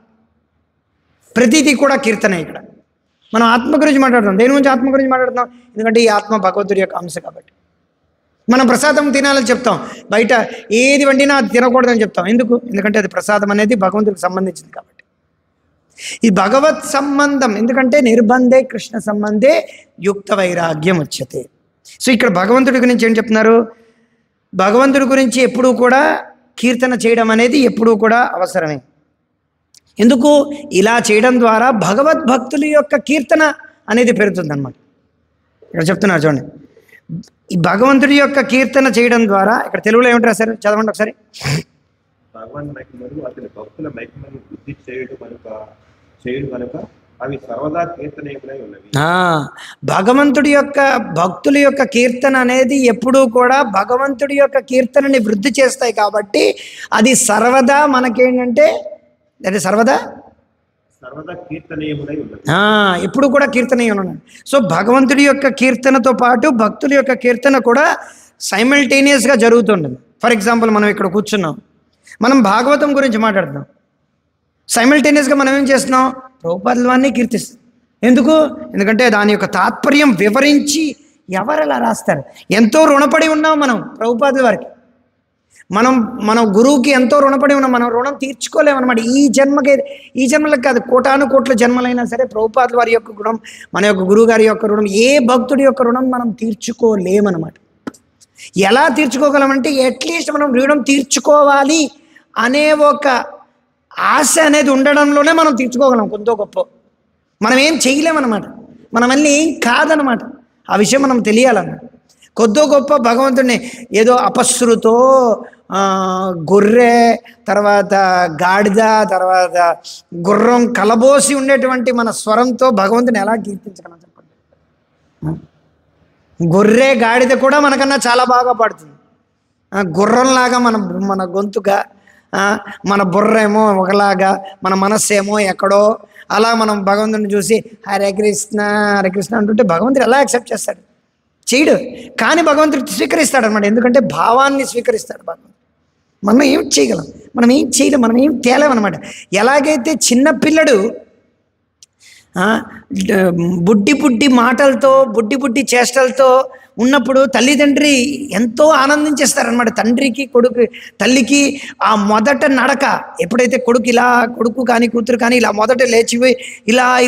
ప్రతిదీ కూడా కీర్తన. ఇక్కడ మనం ఆత్మ గురించి మాట్లాడుతున్నాం. దేని గురించి ఆత్మ గురించి మాట్లాడుతున్నాం? ఎందుకంటే ఈ ఆత్మ భగవంతుడి యొక్క అంశ కాబట్టి. మనం ప్రసాదం తినాలని చెప్తాం, బయట ఏది వండినా అది తినకూడదని చెప్తాం. ఎందుకంటే అది ప్రసాదం అనేది భగవంతుడికి సంబంధించింది కాబట్టి. ఈ భగవత్ సంబంధం ఎందుకంటే నిర్బంధే కృష్ణ సంబంధే యుక్త వైరాగ్యం వచ్చతే. సో ఇక్కడ భగవంతుడి గురించి ఏం చెప్తున్నారు? భగవంతుడి గురించి ఎప్పుడూ కూడా కీర్తన చేయడం అనేది ఎప్పుడూ కూడా అవసరమే. ఎందుకు? ఇలా చేయడం ద్వారా భగవద్భక్తుల యొక్క కీర్తన అనేది పెరుగుతుందన్నమాట. ఇక్కడ చెప్తున్నారు చూడండి, ఈ భగవంతుడి యొక్క కీర్తన చేయడం ద్వారా, ఇక్కడ తెలుగులో ఏమిటి రాశారు చదవండి ఒకసారి. భగవాన్ మహిమను అతని భక్తుల మహిమను వృద్ధి చేయుడు కనుక అవి సర్వదా కీర్తనీయములై ఉన్నవి. భగవంతుడి యొక్క భక్తుల యొక్క కీర్తన అనేది ఎప్పుడూ కూడా భగవంతుడి యొక్క కీర్తనని వృద్ధి చేస్తాయి. కాబట్టి అది సర్వదా మనకేంటంటే అది సర్వదా కీర్తనీయములై ఉన్నవి. ఎప్పుడు కూడా కీర్తనీయం ఉన్నది. సో భగవంతుడి యొక్క కీర్తనతో పాటు భక్తుల యొక్క కీర్తన కూడా సైమల్టేనియస్గా జరుగుతుంటుంది. ఫర్ ఎగ్జాంపుల్, మనం ఇక్కడ కూర్చున్నాం, మనం భాగవతం గురించి మాట్లాడుతున్నాం. సైమల్టేనియస్గా మనం ఏం చేస్తున్నాం? ప్రభుపాదులవాన్ని కీర్తిస్తాం. ఎందుకు? ఎందుకంటే దాని యొక్క తాత్పర్యం వివరించి ఎవరు అలా రాస్తారు. ఎంతో రుణపడి ఉన్నాం మనం ప్రభుపాదుల వారికి. మన గురువుకి ఎంతో రుణపడి ఉన్నాం. మనం రుణం తీర్చుకోలేమన్నమాట. ఈ జన్మలకు కాదు, కోటాను కోట్ల జన్మలైనా సరే ప్రభుపాదుల వారి యొక్క రుణం, మన యొక్క గురువు గారి యొక్క రుణం, ఏ భక్తుడి యొక్క రుణం మనం తీర్చుకోలేమన్నమాట. ఎలా తీర్చుకోగలమంటే అట్లీస్ట్ మనం రుణం తీర్చుకోవాలి అనే ఒక ఆశ అనేది ఉండడంలోనే మనం తీర్చుకోగలం. కొంత గొప్ప మనం ఏం చేయలేమన్నమాట. మన వల్ల ఏం కాదనమాట. ఆ విషయం మనం తెలియాలన్నమాట. కొద్దో గొప్ప భగవంతుడిని ఏదో అపశ్రుతో, గొర్రె, తర్వాత గాడిద, తర్వాత గుర్రం కలబోసి ఉండేటువంటి మన స్వరంతో భగవంతుని ఎలా కీర్తించగలం చెప్పండి. గొర్రె గాడిద కూడా మనకన్నా చాలా బాగా పాడుతుంది. గుర్రంలాగా మన గొంతుగా, మన బుర్ర ఏమో ఒకలాగా, మన మనస్సేమో ఎక్కడో, అలా మనం భగవంతుని చూసి హరే కృష్ణ హరే కృష్ణ అంటుంటే భగవంతుడు ఎలా యాక్సెప్ట్ చేస్తాడు? చేయడు. కానీ భగవంతుడు స్వీకరిస్తాడు అనమాట. ఎందుకంటే భావాన్ని స్వీకరిస్తాడు భగవంతుడు. మనం ఏం చేయగలం? మనం ఏం చేయలేం, మనం ఏం తేలేమన్నమాట. ఎలాగైతే చిన్నపిల్లడు బుడ్డి మాటలతో, బుడ్డి చేష్టలతో ఉన్నప్పుడు తల్లిదండ్రి ఎంతో ఆనందించేస్తారనమాట. తండ్రికి, కొడుకు, తల్లికి ఆ మొదట నడక ఎప్పుడైతే కొడుకు కానీ కూతురు కానీ ఇలా మొదట లేచిపోయి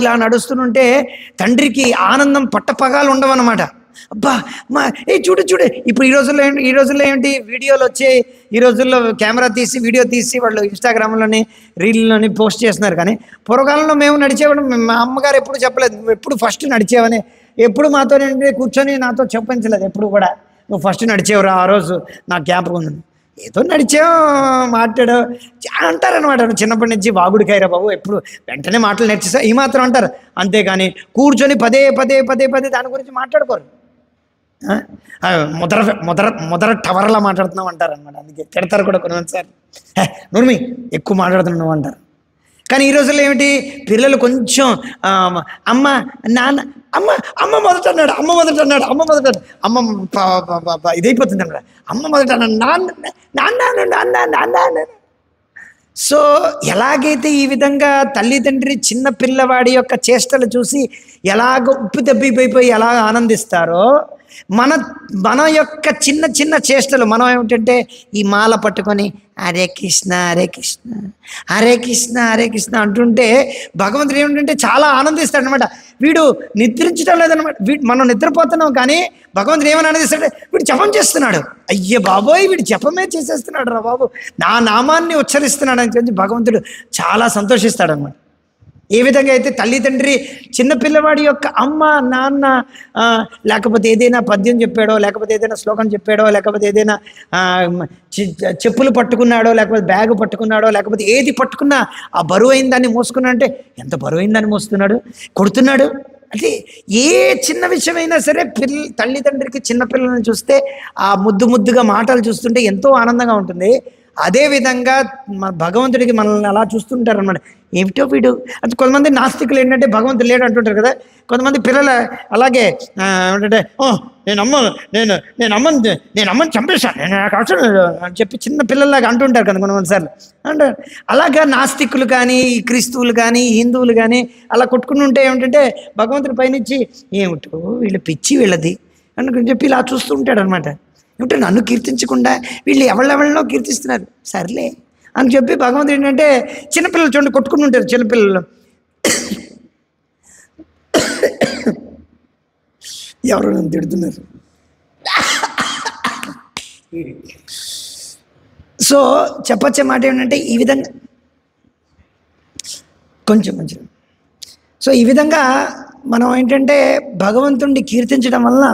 ఇలా నడుస్తుంటే తండ్రికి ఆనందం పట్టపగాలు ఉండవన్నమాట. అబ్బా చూడు ఇప్పుడు ఈ రోజుల్లో ఏంటి, వీడియోలు వచ్చాయి. ఈ రోజుల్లో కెమెరా తీసి వీడియో తీసి వాళ్ళు ఇన్స్టాగ్రామ్లోని రీల్లోని పోస్ట్ చేస్తున్నారు. కానీ పూర్వకాలంలో మేము నడిచేవాడు. మా అమ్మగారు ఎప్పుడు చెప్పలేదు, నువ్వు ఎప్పుడు ఫస్ట్ నడిచేవని. ఎప్పుడు మాతో కూర్చొని నాతో చెప్పించలేదు. ఎప్పుడు కూడా నువ్వు ఫస్ట్ నడిచేవరా, ఆ రోజు నా జ్ఞాపకం ఉంది. ఏదో నడిచావు, మాట్లాడావు అంటారనమాట. చిన్నప్పటి నుంచి వాగుడికాయరా బాబు, ఎప్పుడు వెంటనే మాటలు నేర్చేసా ఈ మాత్రం అంటారు. అంతేగాని కూర్చొని పదే దాని గురించి మాట్లాడుకోరు. ముదర టవర్లా మాట్లాడుతున్నావు అంటారు అనమాట. అందుకే తిడతారు కూడా కొన్నిసార్లు, నువ్వు ఎక్కువ మాట్లాడుతున్నావు అంటారు. కానీ ఈ రోజుల్లో ఏమిటి, పిల్లలు కొంచెం అమ్మ నాన్న అమ్మ మొదట అన్నాడు అమ్మ ఇదైపోతుంది అన్నాడు. అమ్మ మొదట అన్నాడు నాన్న. సో ఎలాగైతే ఈ విధంగా తల్లిదండ్రి చిన్న పిల్లవాడి యొక్క చేష్టలు చూసి ఎలాగ ఉప్పు తప్పిపోయిపోయి ఎలాగ ఆనందిస్తారో, మన యొక్క చిన్న చేష్టలు మనం ఏమిటంటే ఈ మాల పట్టుకొని హరే కృష్ణ అంటుంటే భగవంతుడు ఏమిటంటే చాలా ఆనందిస్తాడు అనమాట. వీడు నిద్రించడం లేదనమాట. మనం నిద్రపోతున్నాం కానీ భగవంతుడు ఏమని ఆనందిస్తాడు, వీడు జపం చేస్తున్నాడు. అయ్యే బాబోయ్, వీడు జపమే చేసేస్తున్నాడు రా బాబు, నా నామాన్ని ఉచ్చరిస్తున్నాడు అని చెప్పి భగవంతుడు చాలా సంతోషిస్తాడు అనమాట. ఏ విధంగా అయితే తల్లిదండ్రి చిన్నపిల్లవాడి యొక్క అమ్మ నాన్న లేకపోతే ఏదైనా పద్యం చెప్పాడో, లేకపోతే ఏదైనా శ్లోకం చెప్పాడో, లేకపోతే ఏదైనా చెప్పులు పట్టుకున్నాడో, లేకపోతే బ్యాగ్ పట్టుకున్నాడో, లేకపోతే ఏది పట్టుకున్నా ఆ బరువైన దాన్ని మోసుకున్నా అంటే ఎంత బరువైన దాన్ని మోస్తున్నాడు, కొడుతున్నాడు. అంటే ఏ చిన్న విషయమైనా సరే తల్లిదండ్రికి చిన్నపిల్లలను చూస్తే ఆ ముద్దుగా మాటలు చూస్తుంటే ఎంతో ఆనందంగా ఉంటుంది. అదేవిధంగా భగవంతుడికి మనల్ని అలా చూస్తుంటారు అనమాట. ఏమిటో వీడు అంటే కొంతమంది నాస్తికులు ఏంటంటే భగవంతుడు లేడు అంటుంటారు కదా. కొంతమంది పిల్లలు అలాగే ఏంటంటే నేను అమ్మని చంపేశాను, నేను నాకు అవసరం లేదు అని చెప్పి చిన్న పిల్లల్లాగా అంటుంటారు కదా కొంతమంది సార్లు అంటారు. అలాగా నాస్తికులు కానీ, క్రీస్తువులు కానీ, హిందువులు కానీ అలా కొట్టుకుని ఉంటే ఏమిటంటే భగవంతుడి పైనుంచి ఏమిటో వీళ్ళు పిచ్చి వీళ్ళది అని చెప్పి ఇలా చూస్తూ ఉంటాడు అనమాట. ఏమిటో నన్ను కీర్తించకుండా వీళ్ళు ఎవళ్ళెవళ్ళనో కీర్తిస్తున్నారు, సర్లే అని చెప్పి భగవంతుడు ఏంటంటే చిన్నపిల్లలు చూడండి కొట్టుకుని ఉంటారు. చిన్నపిల్లలు ఎవరు నన్ను తిడుతున్నారు, సో చెప్పొచ్చే మాట ఏంటంటే ఈ విధంగా కొంచెం సో ఈ విధంగా మనం ఏంటంటే భగవంతుడిని కీర్తించడం వలన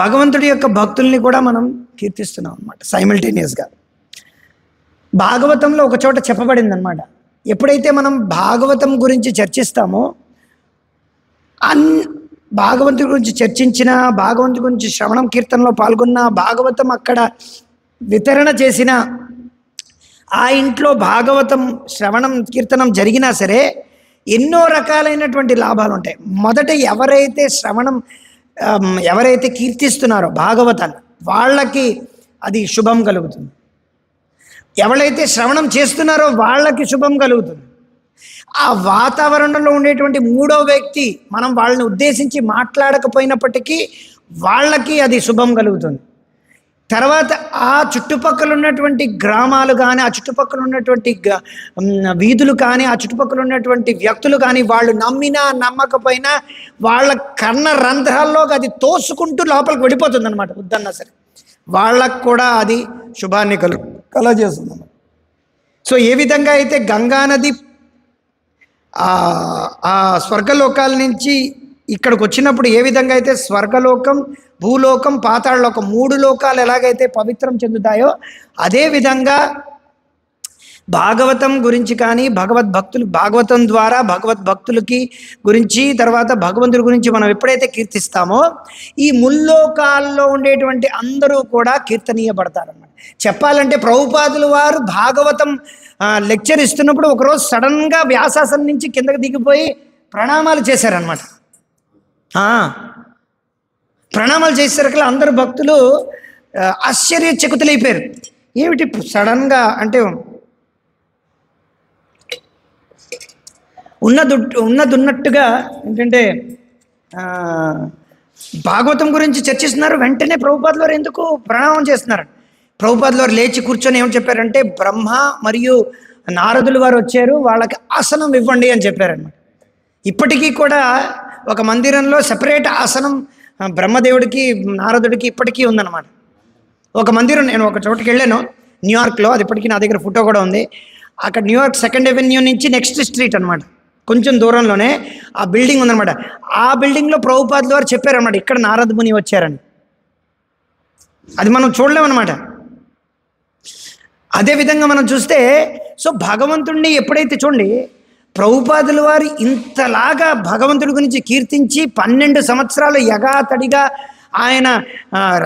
భగవంతుడి యొక్క భక్తుల్ని కూడా మనం కీర్తిస్తున్నాం అన్నమాట సైమల్టేనియస్గా. భాగవతంలో ఒక చోట చెప్పబడింది అనమాట, ఎప్పుడైతే మనం భాగవతం గురించి చర్చిస్తామో భాగవంతుడి గురించి చర్చించిన, భాగవంతుడి గురించి శ్రవణం కీర్తనలో పాల్గొన్న, భాగవతం అక్కడ వితరణ చేసిన ఆ ఇంట్లో భాగవతం శ్రవణం కీర్తనం జరిగినా సరే ఎన్నో రకాలైనటువంటి లాభాలు ఉంటాయి. మొదట ఎవరైతే కీర్తిస్తున్నారో భాగవతాన్ని వాళ్ళకి అది శుభం కలుగుతుంది. ఎవరైతే శ్రవణం చేస్తున్నారో వాళ్ళకి శుభం కలుగుతుంది. ఆ వాతావరణంలో ఉండేటువంటి మూడో వ్యక్తి మనం వాళ్ళని ఉద్దేశించి మాట్లాడకపోయినప్పటికీ వాళ్ళకి అది శుభం కలుగుతుంది. తర్వాత ఆ చుట్టుపక్కల ఉన్నటువంటి గ్రామాలు కానీ, ఆ చుట్టుపక్కల ఉన్నటువంటి వీధులు కానీ, ఆ చుట్టుపక్కల ఉన్నటువంటి వ్యక్తులు కానీ వాళ్ళు నమ్మినా నమ్మకపోయినా వాళ్ళ కర్ణ రంధ్రాల్లోకి అది తోసుకుంటూ లోపలికి వెళ్ళిపోతుంది అనమాట. వద్దన్నా సరే వాళ్ళకు కూడా అది శుభాన్ని కలగజేస్తుంది అన్నమాట. సో ఏ విధంగా అయితే గంగానది ఆ స్వర్గలోకాల నుంచి ఇక్కడికి వచ్చినప్పుడు ఏ విధంగా అయితే స్వర్గలోకం, భూలోకం, పాతాళలోకం 3 లోకాలు ఎలాగైతే పవిత్రం చెందుతాయో అదేవిధంగా భాగవతం గురించి కానీ భాగవతం ద్వారా భగవద్భక్తులకి గురించి, తర్వాత భగవంతుడి గురించి మనం ఎప్పుడైతే కీర్తిస్తామో ఈ ముల్లోకాల్లో ఉండేటువంటి అందరూ కూడా కీర్తనీయపడతారన్నమాట. చెప్పాలంటే ప్రభుపాదులు వారు భాగవతం లెక్చర్ ఇస్తున్నప్పుడు ఒకరోజు సడన్గా వ్యాసాసనం నుంచి కిందకి దిగిపోయి ప్రణామాలు చేశారనమాట. ప్రణామాలు చేసేసరికి అందరు భక్తులు ఆశ్చర్యచకితులైపోయారు. ఏమిటి సడన్గా అంటే ఉన్నట్టుగా ఏంటంటే భాగవతం గురించి చర్చిస్తున్నారు, వెంటనే ప్రభుపాదుల వారు ఎందుకు ప్రణామం చేస్తున్నారు? ప్రభుపాదుల వారు లేచి కూర్చొని ఏమని చెప్పారంటే బ్రహ్మ మరియు నారదులు వారు వచ్చారు, వాళ్ళకి ఆసనం ఇవ్వండి అని చెప్పారన్నమాట. ఇప్పటికీ కూడా ఒక మందిరంలో సెపరేట్ ఆసనం బ్రహ్మదేవుడికి నారదుడికి ఇప్పటికీ ఉందన్నమాట. ఒక మందిరం నేను ఒక చోటుకి వెళ్ళాను న్యూయార్క్లో, అది ఇప్పటికీ నా దగ్గర ఫోటో కూడా ఉంది. అక్కడ న్యూయార్క్ 2nd అవెన్యూ నుంచి నెక్స్ట్ స్ట్రీట్ అనమాట, కొంచెం దూరంలోనే ఆ బిల్డింగ్ ఉందన్నమాట. ఆ బిల్డింగ్లో ప్రభుపాదుల వారు చెప్పారన్నమాట ఇక్కడ నారద ముని వచ్చారని. అది మనం చూడలేమన్నమాట. అదేవిధంగా మనం చూస్తే సో భగవంతుడిని ఎప్పుడైతే చూడండి ప్రభుపాదుల వారు ఇంతలాగా భగవంతుడి గురించి కీర్తించి 12 సంవత్సరాలు యగాతడిగా ఆయన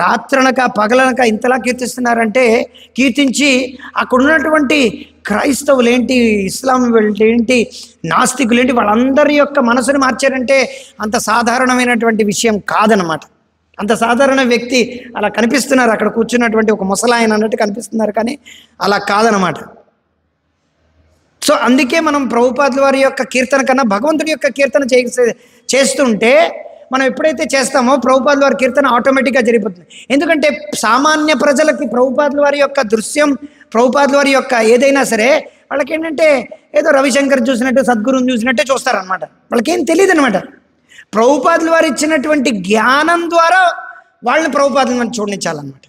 రాత్రనక పగలనక ఇంతలా కీర్తిస్తున్నారంటే, కీర్తించి అక్కడ ఉన్నటువంటి క్రైస్తవులేంటి, ఇస్లాం ఏంటి, నాస్తికులేంటి వాళ్ళందరి యొక్క మనసుని మార్చారంటే అంత సాధారణమైనటువంటి విషయం కాదనమాట. అంత సాధారణ వ్యక్తి అలా కనిపిస్తున్నారు, అక్కడ కూర్చున్నటువంటి ఒక ముసలాయన అన్నట్టు కనిపిస్తున్నారు, కానీ అలా కాదనమాట. సో అందుకే మనం ప్రభుపాదుల వారి యొక్క కీర్తన కన్నా భగవంతుడి యొక్క కీర్తన చేస్తుంటే మనం ఎప్పుడైతే చేస్తామో ప్రభుపాదుల వారి కీర్తన ఆటోమేటిక్గా జరిగిపోతుంది. ఎందుకంటే సామాన్య ప్రజలకి ప్రభుపాదుల వారి యొక్క దృశ్యం, ప్రభుపాదుల వారి యొక్క ఏదైనా సరే వాళ్ళకి ఏంటంటే ఏదో రవిశంకర్ చూసినట్టు, సద్గురుని చూసినట్టే చూస్తారనమాట. వాళ్ళకేం తెలియదు అనమాట. ప్రభుపాదుల వారు ఇచ్చినటువంటి జ్ఞానం ద్వారా వాళ్ళని ప్రభుపాదుల వారిని చూడనిచ్చాలన్నమాట.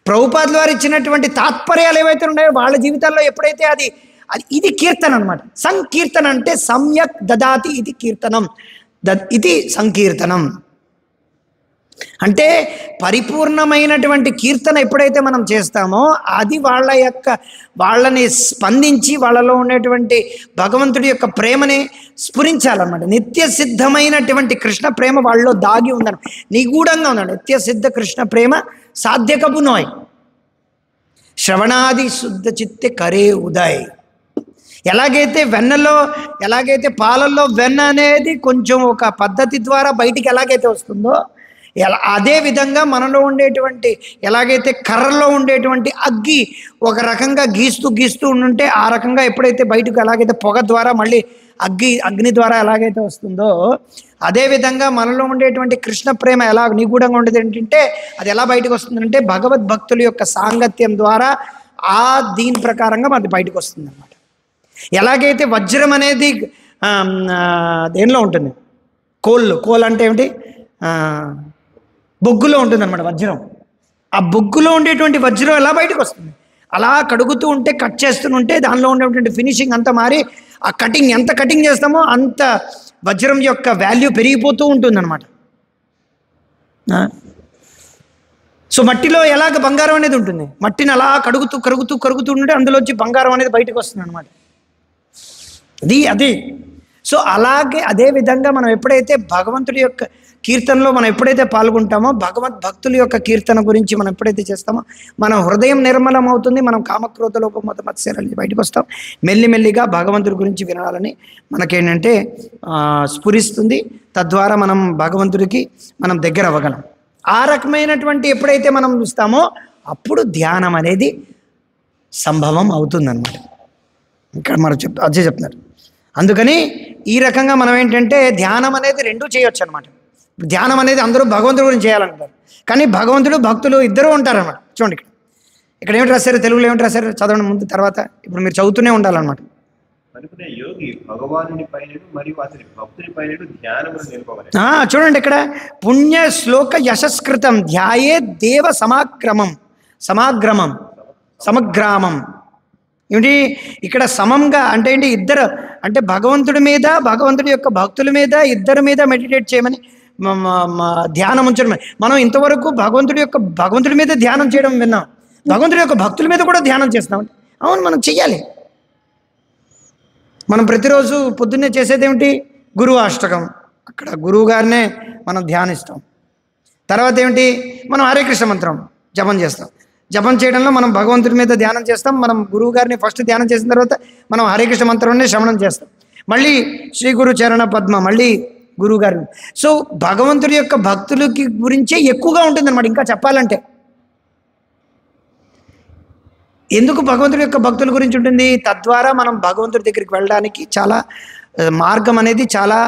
ప్రభుపాదుల వారు ఇచ్చినటువంటి తాత్పర్యాలు ఏవైతే ఉన్నాయో వాళ్ళ జీవితాల్లో ఎప్పుడైతే ఇది కీర్తన అనమాట. సంకీర్తన అంటే సమ్యక్ దదాతి ఇది కీర్తనం, ఇది సంకీర్తనం అంటే పరిపూర్ణమైనటువంటి కీర్తన ఎప్పుడైతే మనం చేస్తామో అది వాళ్ళని స్పందించి వాళ్ళలో ఉండేటువంటి భగవంతుడి యొక్క ప్రేమని స్ఫురించాలన్నమాట. నిత్య సిద్ధమైనటువంటి కృష్ణ ప్రేమ వాళ్ళలో దాగి ఉందన్న, నిగూఢంగా ఉందండి. నిత్య సిద్ధ కృష్ణ ప్రేమ సాధ్యకపు నోయ్ శ్రవణాది శుద్ధ చిత్తే కరే ఉదయ్. ఎలాగైతే పాలల్లో వెన్న అనేది కొంచెం ఒక పద్ధతి ద్వారా బయటికి ఎలాగైతే వస్తుందో అదే విధంగా మనలో ఉండేటువంటి ఎలాగైతే కర్రలో ఉండేటువంటి అగ్గి ఒక రకంగా గీస్తూ ఉంటే ఆ రకంగా ఎప్పుడైతే బయటకు ఎలాగైతే పొగ ద్వారా మళ్ళీ అగ్ని ద్వారా ఎలాగైతే వస్తుందో అదేవిధంగా మనలో ఉండేటువంటి కృష్ణ ప్రేమ ఎలా నిగూఢంగా ఉండేది ఏంటంటే అది ఎలా బయటకు వస్తుందంటే భగవద్భక్తుల యొక్క సాంగత్యం ద్వారా దీని ప్రకారంగా మనది బయటకు వస్తుంది అన్నమాట. ఎలాగైతే వజ్రం అనేది దేనిలో ఉంటుంది, కోల్ అంటే ఏమిటి, బొగ్గులో ఉంటుందన్నమాట వజ్రం. ఆ బొగ్గులో ఉండేటువంటి వజ్రం ఎలా బయటకు వస్తుంది? అలా కడుగుతూ ఉంటే, కట్ చేస్తుంటే దానిలో ఉండేటువంటి ఫినిషింగ్ అంతా మారి, ఆ కటింగ్ ఎంత కటింగ్ చేస్తామో అంత వజ్రం యొక్క వాల్యూ పెరిగిపోతూ ఉంటుందన్నమాట. సో మట్టిలో ఎలాగ బంగారం అనేది ఉంటుంది, మట్టిని అలా కరుగుతూ ఉంటే అందులోంచి బంగారం అనేది బయటకు వస్తుంది అనమాట. అది సో అలాగే అదే విధంగా మనం ఎప్పుడైతే భగవంతుడి యొక్క కీర్తనలో మనం ఎప్పుడైతే పాల్గొంటామో, భగవద్భక్తుల యొక్క కీర్తన గురించి మనం ఎప్పుడైతే చేస్తామో, మన హృదయం నిర్మలం అవుతుంది. మనం కామక్రోధ లోప మత మత్సరాలు బయటకు వస్తాం. మెల్లిమెల్లిగా భగవంతుడి గురించి వినాలని మనకేంటంటే స్ఫురిస్తుంది. తద్వారా మనం భగవంతుడికి మనం దగ్గర అవ్వగలం. ఆ రకమైనటువంటి ఎప్పుడైతే మనం చూస్తామో అప్పుడు ధ్యానం అనేది సంభవం అవుతుందన్నమాట. ఇక్కడ మనం అదే చెప్తున్నారు. అందుకని ఈ రకంగా మనం ఏంటంటే ధ్యానం అనేది రెండూ చేయొచ్చు అనమాట. ధ్యానం అనేది అందరూ భగవంతుడి గురించి చేయాలంటారు, కానీ భగవంతుడు భక్తులు ఇద్దరూ ఉంటారన్నమాట. చూడండి ఇక్కడ ఏమిటి రాశారు, తెలుగులో ఏమిటి రాశారు చదవండి ముందు, తర్వాత ఇప్పుడు మీరు చదువుతూనే ఉండాలన్నమాట. చూడండి ఇక్కడ పుణ్య శ్లోక యశస్కృతం ధ్యాయే దేవ సమగ్రామం ఏమిటి ఇక్కడ సమంగా అంటే ఏంటి, ఇద్దరు అంటే భగవంతుడి మీద, భగవంతుడి యొక్క భక్తుల మీద, ఇద్దరి మీద మెడిటేట్ చేయమని ధ్యానం ఉంచడం. మనం ఇంతవరకు భగవంతుడి మీద ధ్యానం చేయడం విన్నాం, భగవంతుడి యొక్క భక్తుల మీద కూడా ధ్యానం చేస్తున్నాం. అవును, మనం చెయ్యాలి. మనం ప్రతిరోజు పొద్దున్నే చేసేది ఏమిటి, గురువు అష్టకం, అక్కడ గురువు గారినే మనం ధ్యానిస్తాం. తర్వాత ఏమిటి, మనం హరే కృష్ణ మంత్రం జపం చేస్తాం. జపం చేయడంలో మనం భగవంతుడి మీద ధ్యానం చేస్తాం. మనం గురువు గారిని ఫస్ట్ ధ్యానం చేసిన తర్వాత మనం హరే కృష్ణ మంత్రాన్ని శ్రవణం చేస్తాం. మళ్ళీ శ్రీ గురు చరణ పద్మ, మళ్ళీ గురువు గారిని. సో భగవంతుడి యొక్క భక్తులకి గురించే ఎక్కువగా ఉంటుందన్నమాట. ఇంకా చెప్పాలంటే ఎందుకు భగవంతుడి యొక్క భక్తుల గురించి ఉంటుంది, తద్వారా మనం భగవంతుడి దగ్గరికి వెళ్ళడానికి చాలా మార్గం అనేది చాలా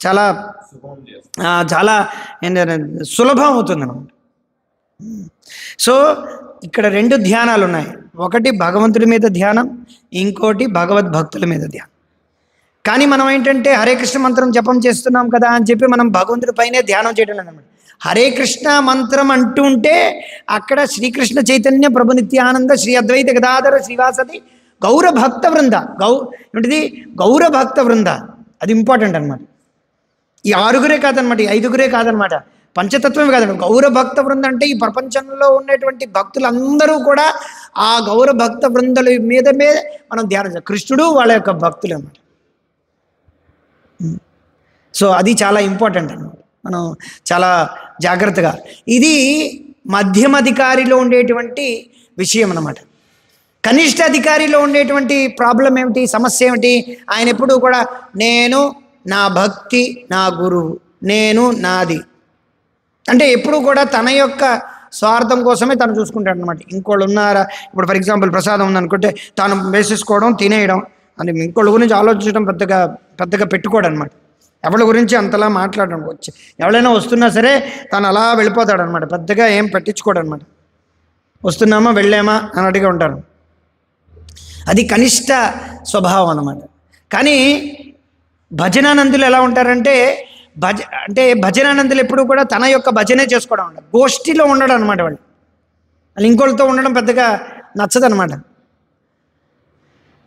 చాలా చాలా సులభం అవుతుంది అన్నమాట. సో ఇక్కడ రెండు ధ్యానాలు ఉన్నాయి, ఒకటి భగవంతుడి మీద ధ్యానం, ఇంకోటి భగవద్భక్తుల మీద ధ్యానం. కానీ మనం ఏంటంటే హరే కృష్ణ మంత్రం జపం చేస్తున్నాం కదా అని చెప్పి మనం భగవంతుడి పైనే ధ్యానం చేయడం లేదన్నమాట. హరే కృష్ణ మంత్రం అంటుంటే అక్కడ శ్రీకృష్ణ చైతన్య ప్రభు నిత్యానంద శ్రీ అద్వైత గదాధర శ్రీవాసది గౌరభక్త వృంద గౌరభక్త వృంద, అది ఇంపార్టెంట్ అనమాట. ఈ ఆరుగురే కాదనమాట, ఈ ఐదుగురే కాదనమాట, పంచతత్వమే కాదనమాట. గౌరభక్త వృంద అంటే ఈ ప్రపంచంలో ఉన్నటువంటి భక్తులందరూ కూడా ఆ గౌరభక్త వృందల మీద మనం ధ్యానం చేయాలి. కృష్ణుడు వాళ్ళ యొక్క భక్తులు అన్నమాట. సో అది చాలా ఇంపార్టెంట్ అన్నమాట. మనం చాలా జాగ్రత్తగా, ఇది మధ్యమ అధికారిలో ఉండేటువంటి విషయం అన్నమాట. కనిష్ట అధికారిలో ఉండేటువంటి ప్రాబ్లం ఏమిటి, సమస్య ఏమిటి, ఆయన ఎప్పుడూ కూడా నేను, నా భక్తి, నా గురువు, నేను, నాది అంటే ఎప్పుడు కూడా తన యొక్క స్వార్థం కోసమే తను చూసుకుంటాడు అనమాట. ఇంకోళ్ళు ఉన్నారా, ఇప్పుడు ఫర్ ఎగ్జాంపుల్ ప్రసాదం ఉందనుకుంటే తాను వేసేసుకోవడం, తినేయడం అని, ఇంకోళ్ళ గురించి ఆలోచించడం పెద్దగా పెట్టుకోడు అనమాట. ఎవరి గురించి అంతలా మాట్లాడడం, ఎవరైనా వస్తున్నా సరే తను అలా వెళ్ళిపోతాడు అనమాట, పెద్దగా ఏం పట్టించుకోడు అనమాట. వస్తున్నామా వెళ్ళామా అన్నట్టుగా ఉంటారు. అది కనిష్ట స్వభావం అన్నమాట. కానీ భజనానందులు ఎలా ఉంటారంటే భజనానందులు ఎప్పుడు కూడా తన యొక్క భజనే చేసుకోవడం ఉండదు, గోష్ఠిలో ఉండడం అనమాట. వాళ్ళు ఇంకోళ్ళతో ఉండడం పెద్దగా నచ్చదనమాట.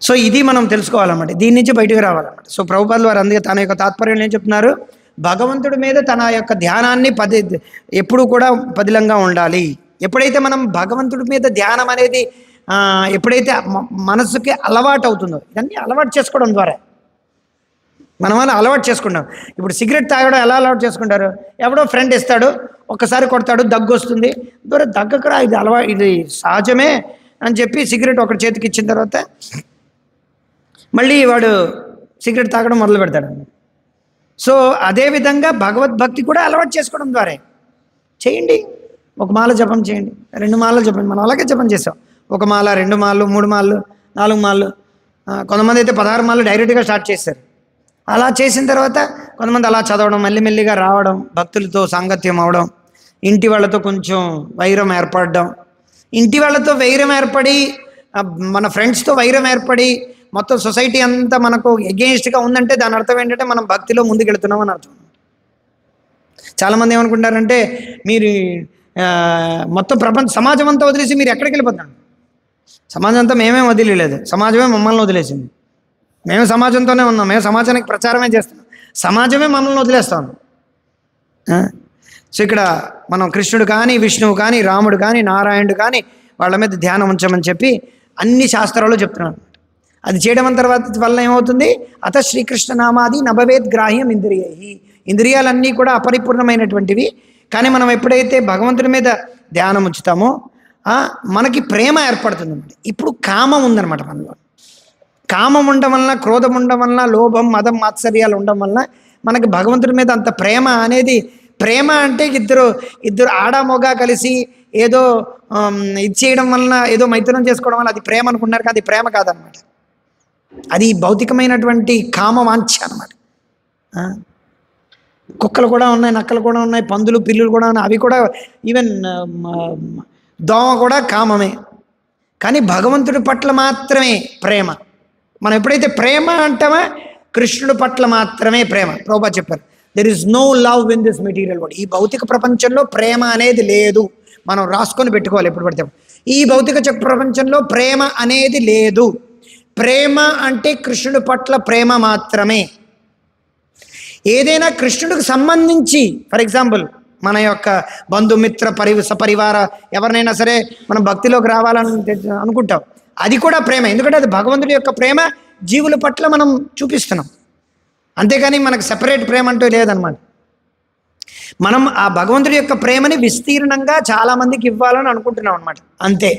సో ఇది మనం తెలుసుకోవాలన్నమాట, దీని నుంచి బయటకు రావాలన్నమాట. సో ప్రభుపాదులు వారు అందుకే తన యొక్క తాత్పర్యం ఏం చెప్తున్నారు, భగవంతుడి మీద తన యొక్క ధ్యానాన్ని ఎప్పుడు కూడా పదిలంగా ఉండాలి. ఎప్పుడైతే మనం భగవంతుడి మీద ధ్యానం అనేది ఎప్పుడైతే మనసుకి అలవాటు అవుతుందో, ఇదన్నీ అలవాటు చేసుకోవడం ద్వారా మనం అలా అలవాటు చేసుకుంటాం. ఇప్పుడు సిగరెట్ తాగడం ఎలా అలవాటు చేసుకుంటారు, ఎవడో ఫ్రెండ్ ఇస్తాడు, ఒక్కసారి కొడతాడు, దగ్గు వస్తుంది, దగ్గకురా, ఇది సహజమే అని చెప్పి సిగరెట్ ఒకటి చేతికి ఇచ్చిన తర్వాత మళ్ళీ వాడు సిగరెట్ తాగడం మొదలు పెడతాడు. సో అదేవిధంగా భగవద్భక్తి కూడా అలవాటు చేసుకోవడం ద్వారా చేయండి. ఒక మాల జపం చేయండి, 2 మాలలు జపం, మనం అలాగే జపం చేసాం. 1 మాల, 2 మాలలు, 3 మాలలు, 4 మాలలు, కొంతమంది అయితే 16 మాలలు డైరెక్ట్గా స్టార్ట్ చేశారు. అలా చేసిన తర్వాత కొంతమంది అలా చదవడం, మెల్లిమెల్లిగా రావడం, భక్తులతో సాంగత్యం అవడం, ఇంటి వాళ్ళతో కొంచెం వైరం ఏర్పడడం, ఇంటి వాళ్ళతో వైరం ఏర్పడి మన ఫ్రెండ్స్తో వైరం ఏర్పడి మొత్తం సొసైటీ అంతా మనకు ఎగెయిన్స్ట్గా ఉందంటే దాని అర్థం ఏంటంటే మనం భక్తిలో ముందుకెళ్తున్నాం అని అర్థం. చాలామంది ఏమనుకుంటారంటే మీరు మొత్తం సమాజం అంతా వదిలేసి మీరు ఎక్కడికి వెళ్ళిపోతారు? సమాజం అంతా మేమేం వదిలేదు, సమాజమే మమ్మల్ని వదిలేసింది. మేము సమాజంతోనే ఉన్నాం, మేము సమాజానికి ప్రచారమే చేస్తున్నాం, సమాజమే మమ్మల్ని వదిలేస్తాం. సో ఇక్కడ మనం కృష్ణుడు కానీ, విష్ణువు కానీ, రాముడు కానీ, నారాయణుడు కానీ వాళ్ళ మీద ధ్యానం ఉంచమని చెప్పి అన్ని శాస్త్రాలు చెప్తున్నాను. అది చేయడం తర్వాత వల్ల ఏమవుతుంది? అత శ్రీకృష్ణ నామాది నభవేద్ గ్రాహ్యం ఇంద్రియై. ఇంద్రియాలన్నీ కూడా అపరిపూర్ణమైనటువంటివి. కానీ మనం ఎప్పుడైతే భగవంతుడి మీద ధ్యానం ఉంచుతామో మనకి ప్రేమ ఏర్పడుతుందన్నమాట. ఇప్పుడు కామం ఉందన్నమాట మనలో. కామం ఉండడం వలన, క్రోధం ఉండడం వలన, లోభం, మదం, మాత్సర్యాలు ఉండడం వలన మనకి భగవంతుడి మీద అంత ప్రేమ అనేది, ప్రేమ అంటే ఇద్దరు ఆడ మొగ కలిసి ఏదో ఇది చేయడం వలన, ఏదో మైథునం చేసుకోవడం వల్ల అది ప్రేమ అనుకున్నారు. కానీ అది ప్రేమ కాదనమాట. అది భౌతికమైనటువంటి కామ వాంఛ అనమాట. కుక్కలు కూడా ఉన్నాయి, నక్కలు కూడా ఉన్నాయి, పందులు, పిల్లులు కూడా ఉన్నాయి. అవి కూడా, ఈవెన్ దోమ కూడా కామమే. కానీ భగవంతుడి పట్ల మాత్రమే ప్రేమ. మనం ఎప్పుడైతే ప్రేమ అంటామో కృష్ణుడి పట్ల మాత్రమే ప్రేమ. ప్రభువా చెప్పారు, there is no love in this material world. ఈ భౌతిక ప్రపంచంలో ప్రేమ అనేది లేదు. మనం రాసుకొని పెట్టుకోవాలి ఎప్పుడు పడితే. ఈ భౌతిక ప్రపంచంలో ప్రేమ అనేది లేదు. ప్రేమ అంటే కృష్ణుడి పట్ల ప్రేమ మాత్రమే. ఏదైనా కృష్ణుడికి సంబంధించి, ఫర్ ఎగ్జాంపుల్ మన యొక్క బంధుమిత్ర సపరివార ఎవరినైనా సరే మనం భక్తిలోకి రావాలని అనుకుంటాం, అది కూడా ప్రేమ. ఎందుకంటే అది భగవంతుడి యొక్క ప్రేమ జీవుల పట్ల మనం చూపిస్తున్నాం. అంతేకాని మనకు సెపరేట్ ప్రేమ అంటూ లేదనమాట. మనం ఆ భగవంతుడి యొక్క ప్రేమని విస్తీర్ణంగా చాలామందికి ఇవ్వాలని అనుకుంటున్నాం అనమాట. అంతే.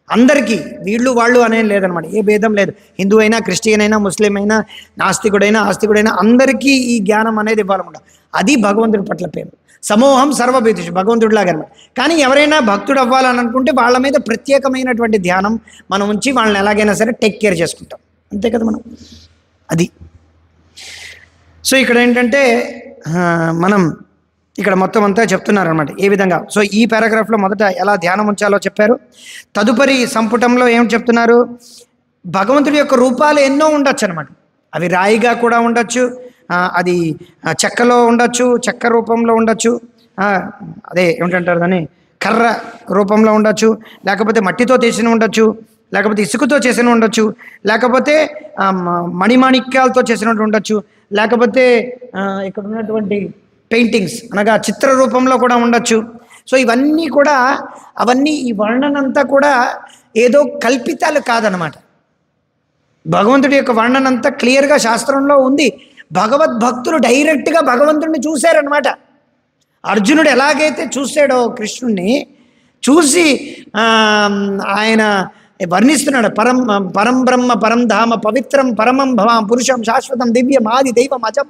అందరికీ వీళ్ళు వాళ్ళు అనేది లేదనమాట. ఏ భేదం లేదు. హిందూ అయినా, క్రిస్టియన్ అయినా, ముస్లిం అయినా, నాస్తికుడైనా, ఆస్తికుడైనా అందరికీ ఈ జ్ఞానం అనేది ఇవ్వాలన్నమాట. అది భగవంతుడి పట్ల ప్రేమ. సమూహం సర్వభీతిషు, భగవంతుడిలాగా అనమాట. కానీ ఎవరైనా భక్తుడు అవ్వాలని అనుకుంటే వాళ్ళ మీద ప్రత్యేకమైనటువంటి ధ్యానం మనం ఉంచి వాళ్ళని ఎలాగైనా సరే టేక్ కేర్ చేసుకుంటాం. అంతే కదా మనం. అది. సో ఇక్కడ ఏంటంటే మనం ఇక్కడ మొత్తం అంతా చెప్తున్నారనమాట ఏ విధంగా. సో ఈ పారాగ్రాఫ్లో మొదట ఎలా ధ్యానం ఉంచాలో చెప్పారు. తదుపరి సంపుటంలో ఏం చెప్తున్నారు? భగవంతుడి యొక్క రూపాలు ఎన్నో ఉండొచ్చు అనమాట. అవి రాయిగా కూడా ఉండొచ్చు, అది చెక్కలో ఉండొచ్చు, చెక్క రూపంలో ఉండొచ్చు, అదే ఏమిటంటారు దాన్ని, కర్ర రూపంలో ఉండొచ్చు, లేకపోతే మట్టితో చేసిన ఉండొచ్చు, లేకపోతే ఇసుకతో చేసిన ఉండొచ్చు, లేకపోతే మణిమాణిక్యాలతో చేసినట్టు ఉండొచ్చు, లేకపోతే ఇక్కడ ఉన్నటువంటి పెయింటింగ్స్ అనగా చిత్ర రూపంలో కూడా ఉండొచ్చు. సో ఇవన్నీ కూడా, అవన్నీ ఈ వర్ణనంతా కూడా ఏదో కల్పితాలు కాదనమాట. భగవంతుడి యొక్క వర్ణనంతా క్లియర్గా శాస్త్రంలో ఉంది. భగవద్భక్తులు డైరెక్ట్గా భగవంతుడిని చూశారనమాట. అర్జునుడు ఎలాగైతే చూశాడో కృష్ణుడిని చూసి ఆయన వర్ణిస్తున్నాడు. పరం బ్రహ్మ పరం ధామ పవిత్రం పరమం భవాం పురుషం శాశ్వతం దివ్యం ఆది దైవం అజం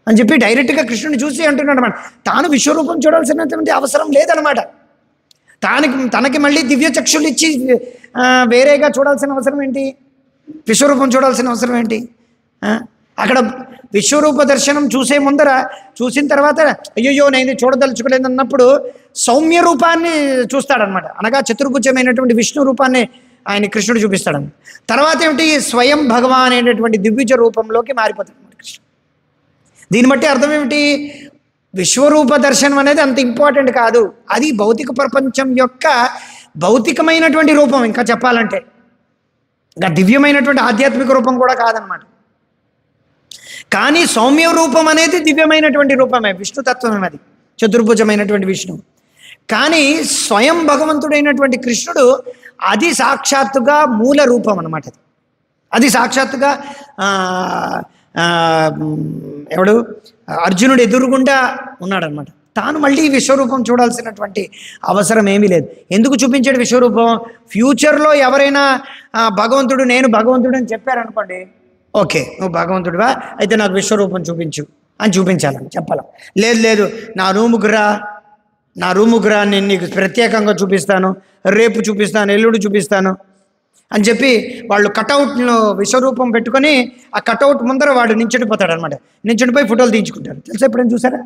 అని చెప్పి డైరెక్ట్గా కృష్ణుని చూసి అంటున్నాడు అనమాట. తాను విశ్వరూపం చూడాల్సినటువంటి అవసరం లేదనమాట. తనకి మళ్ళీ దివ్య చక్షులు ఇచ్చి వేరేగా చూడాల్సిన అవసరం ఏంటి? విశ్వరూపం చూడాల్సిన అవసరం ఏంటి? అక్కడ విశ్వరూప దర్శనం చూసిన తర్వాత అయ్యో నేను చూడదలుచుకోలేదు అన్నప్పుడు సౌమ్య రూపాన్ని చూస్తాడనమాట. అనగా చతుర్భుజమైనటువంటి విష్ణు రూపాన్ని ఆయన కృష్ణుడు చూపిస్తాడన్నమాట. తర్వాత ఏమిటి? స్వయం భగవాన్ అనేటటువంటి దివ్యజ రూపంలోకి మారిపోతాడు కృష్ణుడు. దీన్ని బట్టి అర్థం ఏమిటి? విశ్వరూప దర్శనం అనేది అంత ఇంపార్టెంట్ కాదు. అది భౌతిక ప్రపంచం యొక్క భౌతికమైనటువంటి రూపం. ఇంకా చెప్పాలంటే ఇంకా దివ్యమైనటువంటి ఆధ్యాత్మిక రూపం కూడా కాదనమాట. కానీ సౌమ్య రూపం అనేది దివ్యమైనటువంటి రూపమే, విష్ణుతత్వమే. అది చతుర్భుజమైనటువంటి విష్ణువు. కానీ స్వయం భగవంతుడైనటువంటి కృష్ణుడు అది సాక్షాత్తుగా మూల రూపం అన్నమాట. అది సాక్షాత్తుగా ఎవడు అర్జునుడు ఎదురుగుండా ఉన్నాడనమాట. తాను మళ్ళీ విశ్వరూపం చూడాల్సినటువంటి అవసరం ఏమీ లేదు. ఎందుకు చూపించాడు విశ్వరూపం? ఫ్యూచర్లో ఎవరైనా భగవంతుడు నేను భగవంతుడు అని చెప్పారనుకోండి, ఓకే నువ్వు భగవంతుడివా, అయితే నాకు విశ్వరూపం చూపించు అని చూపించాలని చెప్పాలి. లేదు నా రూముకు రా, నేను నీకు ప్రత్యేకంగా చూపిస్తాను, రేపు చూపిస్తాను, ఎల్లుడు చూపిస్తాను అని చెప్పి వాళ్ళు కటౌట్లో విశ్వరూపం పెట్టుకొని ఆ కటౌట్ ముందర వాడు నించుడిపోతాడు అనమాట. నించుడిపోయి ఫోటోలు తీయించుకుంటారు. తెలుసా ఎప్పుడైనా చూసారా?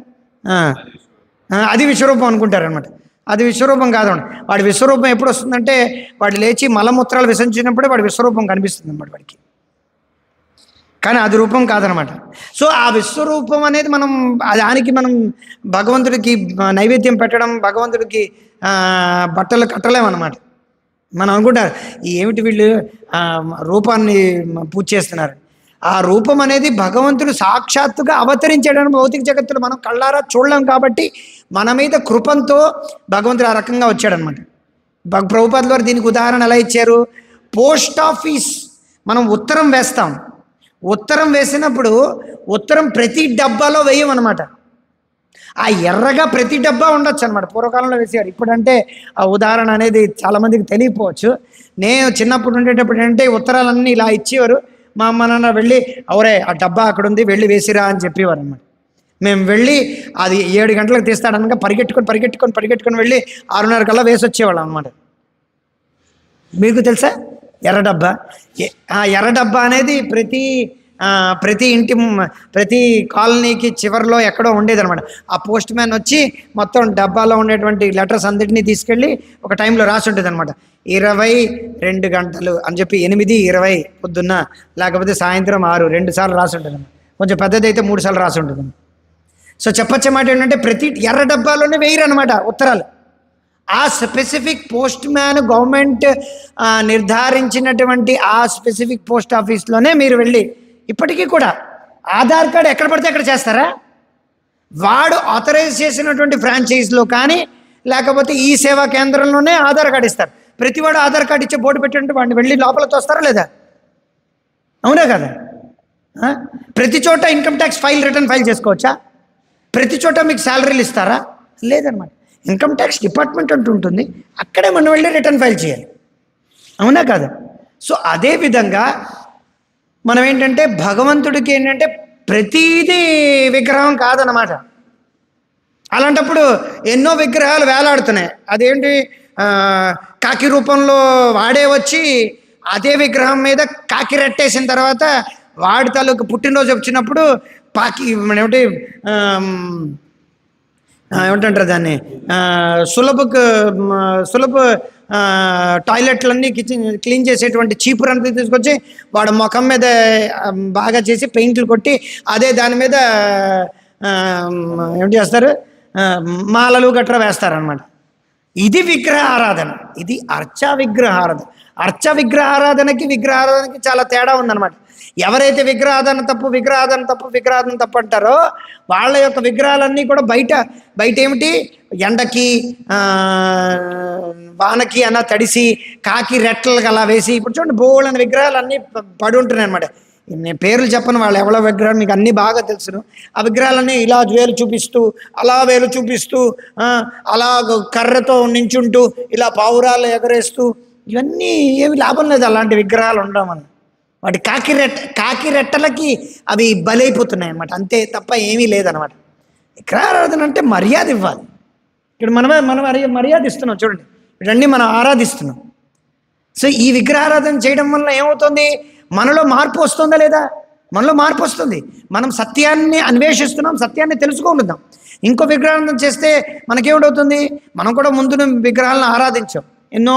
అది విశ్వరూపం అనుకుంటారనమాట. అది విశ్వరూపం కాదు. వాడి విశ్వరూపం ఎప్పుడు వస్తుందంటే వాడు లేచి మలమూత్రాలు విసర్జించినప్పుడే వాడి విశ్వరూపం కనిపిస్తుంది అన్నమాట వాడికి. కానీ అది రూపం కాదనమాట. సో ఆ విశ్వరూపం అనేది దానికి మనం భగవంతుడికి నైవేద్యం పెట్టడం, భగవంతుడికి బట్టలు కట్టలేమన్నమాట. మనం అనుకుంటారు ఏమిటి వీళ్ళు రూపాన్ని పూజ చేస్తున్నారు. ఆ రూపం అనేది భగవంతుడు సాక్షాత్తుగా అవతరించడం భౌతిక జగత్తులో మనం కళ్ళారా చూడలేం కాబట్టి మన మీద కృపంతో భగవంతుడు ఆ రకంగా వచ్చాడనమాట. ప్రభుపాదుల వారు దీనికి ఉదాహరణ ఎలా ఇచ్చారు? పోస్ట్ ఆఫీస్ మనం ఉత్తరం వేస్తాం. ఉత్తరం వేసినప్పుడు ఉత్తరం ప్రతి డబ్బాలో వేయమన్నమాట. ఆ ఎర్రగా ప్రతి డబ్బా ఉండొచ్చు అనమాట. పూర్వకాలంలో వేసేవారు. ఇప్పుడంటే ఆ ఉదాహరణ అనేది చాలామందికి తెలియకపోవచ్చు. నేను చిన్నప్పుడు ఉండేటప్పుడు అంటే ఉత్తరాలన్నీ ఇలా ఇచ్చేవారు. మా అమ్మ నాన్న వెళ్ళి అవరే ఆ డబ్బా అక్కడ ఉంది వెళ్ళి వేసిరా అని చెప్పేవారు అనమాట. మేము వెళ్ళి అది 7 గంటలకు తీస్తాడనగా పరిగెట్టుకొని వెళ్ళి 6:30 కల్లా వేసి వచ్చేవాళ్ళం అనమాట. మీకు తెలుసా ఎర్ర డబ్బా? ఆ ఎర్ర డబ్బా అనేది ప్రతి ఇంటి ప్రతి కాలనీకి చివరిలో ఎక్కడో ఉండేదన్నమాట. ఆ పోస్ట్ మ్యాన్ వచ్చి మొత్తం డబ్బాలో ఉండేటువంటి లెటర్స్ అందరినీ తీసుకెళ్ళి ఒక టైంలో రాసి ఉంటుంది అనమాట. 22 గంటలు అని చెప్పి 8:20 పొద్దున్న, లేకపోతే సాయంత్రం 6 2 సార్లు రాసి ఉంటుంది అన్నమాట. కొంచెం పెద్దదైతే 3 సార్లు రాసి ఉంటుంది. సో చెప్పచ్చే మాట ఏంటంటే ప్రతి ఎర్ర డబ్బాలోనే వేయరు అనమాట ఉత్తరాలు. ఆ స్పెసిఫిక్ పోస్ట్ మ్యాన్ గవర్నమెంట్ నిర్ధారించినటువంటి ఆ స్పెసిఫిక్ పోస్ట్ ఆఫీస్లోనే మీరు వెళ్ళి, ఇప్పటికీ కూడా ఆధార్ కార్డు ఎక్కడ పడితే అక్కడ చేస్తారా? వాడు ఆథరైజ్ చేసినటువంటి ఫ్రాంచైజీలో కానీ లేకపోతే ఈ సేవా కేంద్రంలోనే ఆధార్ కార్డు ఇస్తారు. ప్రతివాడు ఆధార్ కార్డు ఇచ్చే బోర్డు పెట్టండి, వాడిని వెళ్ళి లోపల తోస్తారా లేదా? అవునా కదా? ప్రతి చోట ఇన్కమ్ ట్యాక్స్ రిటర్న్ ఫైల్ చేసుకోవచ్చా? ప్రతి చోట మీకు శాలరీలు ఇస్తారా? లేదనమాట. ఇన్కమ్ ట్యాక్స్ డిపార్ట్మెంట్ అంటూ ఉంటుంది, అక్కడే మనం వెళ్ళి రిటర్న్ ఫైల్ చేయాలి. అవునా కదా? సో అదేవిధంగా మనం ఏంటంటే భగవంతుడికి ఏంటంటే ప్రతీదీ విగ్రహం కాదనమాట. అలాంటప్పుడు ఎన్నో విగ్రహాలు వేలాడుతున్నాయి. అదేంటి కాకి రూపంలో వాడే వచ్చి అదే విగ్రహం మీద కాకి రెట్టేసిన తర్వాత వాడి తాలూకు పుట్టినరోజు వచ్చినప్పుడు ఏమిటంటారు దాన్ని, సులభ టాయిలెట్లన్నీ క్లీన్ చేసేటువంటి చీపురు అంతా తీసుకొచ్చి వాడు ముఖం మీద బాగా చేసి పెయింట్లు కొట్టి అదే దాని మీద ఏమిటి చేస్తారు, మాలలు గట్రా వేస్తారనమాట. ఇది విగ్రహ ఆరాధన, ఇది అర్చా విగ్రహారాధన. అర్చా విగ్రహారాధనకి చాలా తేడా ఉందన్నమాట. ఎవరైతే విగ్రహారాధన తప్పు అంటారో వాళ్ళ యొక్క విగ్రహాలన్నీ కూడా బయట ఏమిటి, ఎండకి వానకి అలా తడిసి కాకి రెట్టలకు అలా వేసి, ఇప్పుడు చూడండి బోళ్ళని విగ్రహాలు అన్నీ పడి ఉంటున్నాయి అనమాట. నేను పేర్లు చెప్పను, వాళ్ళు ఎవరో విగ్రహం మీకు అన్నీ బాగా తెలుసును. ఆ విగ్రహాలన్నీ ఇలా వేలు చూపిస్తూ అలా కర్రతో నించుంటూ ఇలా పావురాలు ఎగరేస్తూ, ఇవన్నీ ఏమి లాభం లేదు అలాంటి విగ్రహాలు ఉండడం వల్ల. వాటి కాకి రెట్టలకి అవి బలైపోతున్నాయి అన్నమాట, అంతే తప్ప ఏమీ లేదనమాట. విగ్రహారాధన అంటే మర్యాద ఇవ్వాలి. ఇక్కడ మనం మర్యాద ఇస్తున్నాం చూడండి, ఇవన్నీ మనం ఆరాధిస్తున్నాం. సో ఈ విగ్రహారాధన చేయడం వల్ల ఏమవుతుంది, మనలో మార్పు వస్తుందా లేదా? మనలో మార్పు వస్తుంది. మనం సత్యాన్ని అన్వేషిస్తున్నాం, సత్యాన్ని తెలుసుకుంటున్నాం. ఇంకో విగ్రహారాధన చేస్తే మనకేమిటవుతుంది, మనం కూడా ముందు విగ్రహాలను ఆరాధించాం, ఎన్నో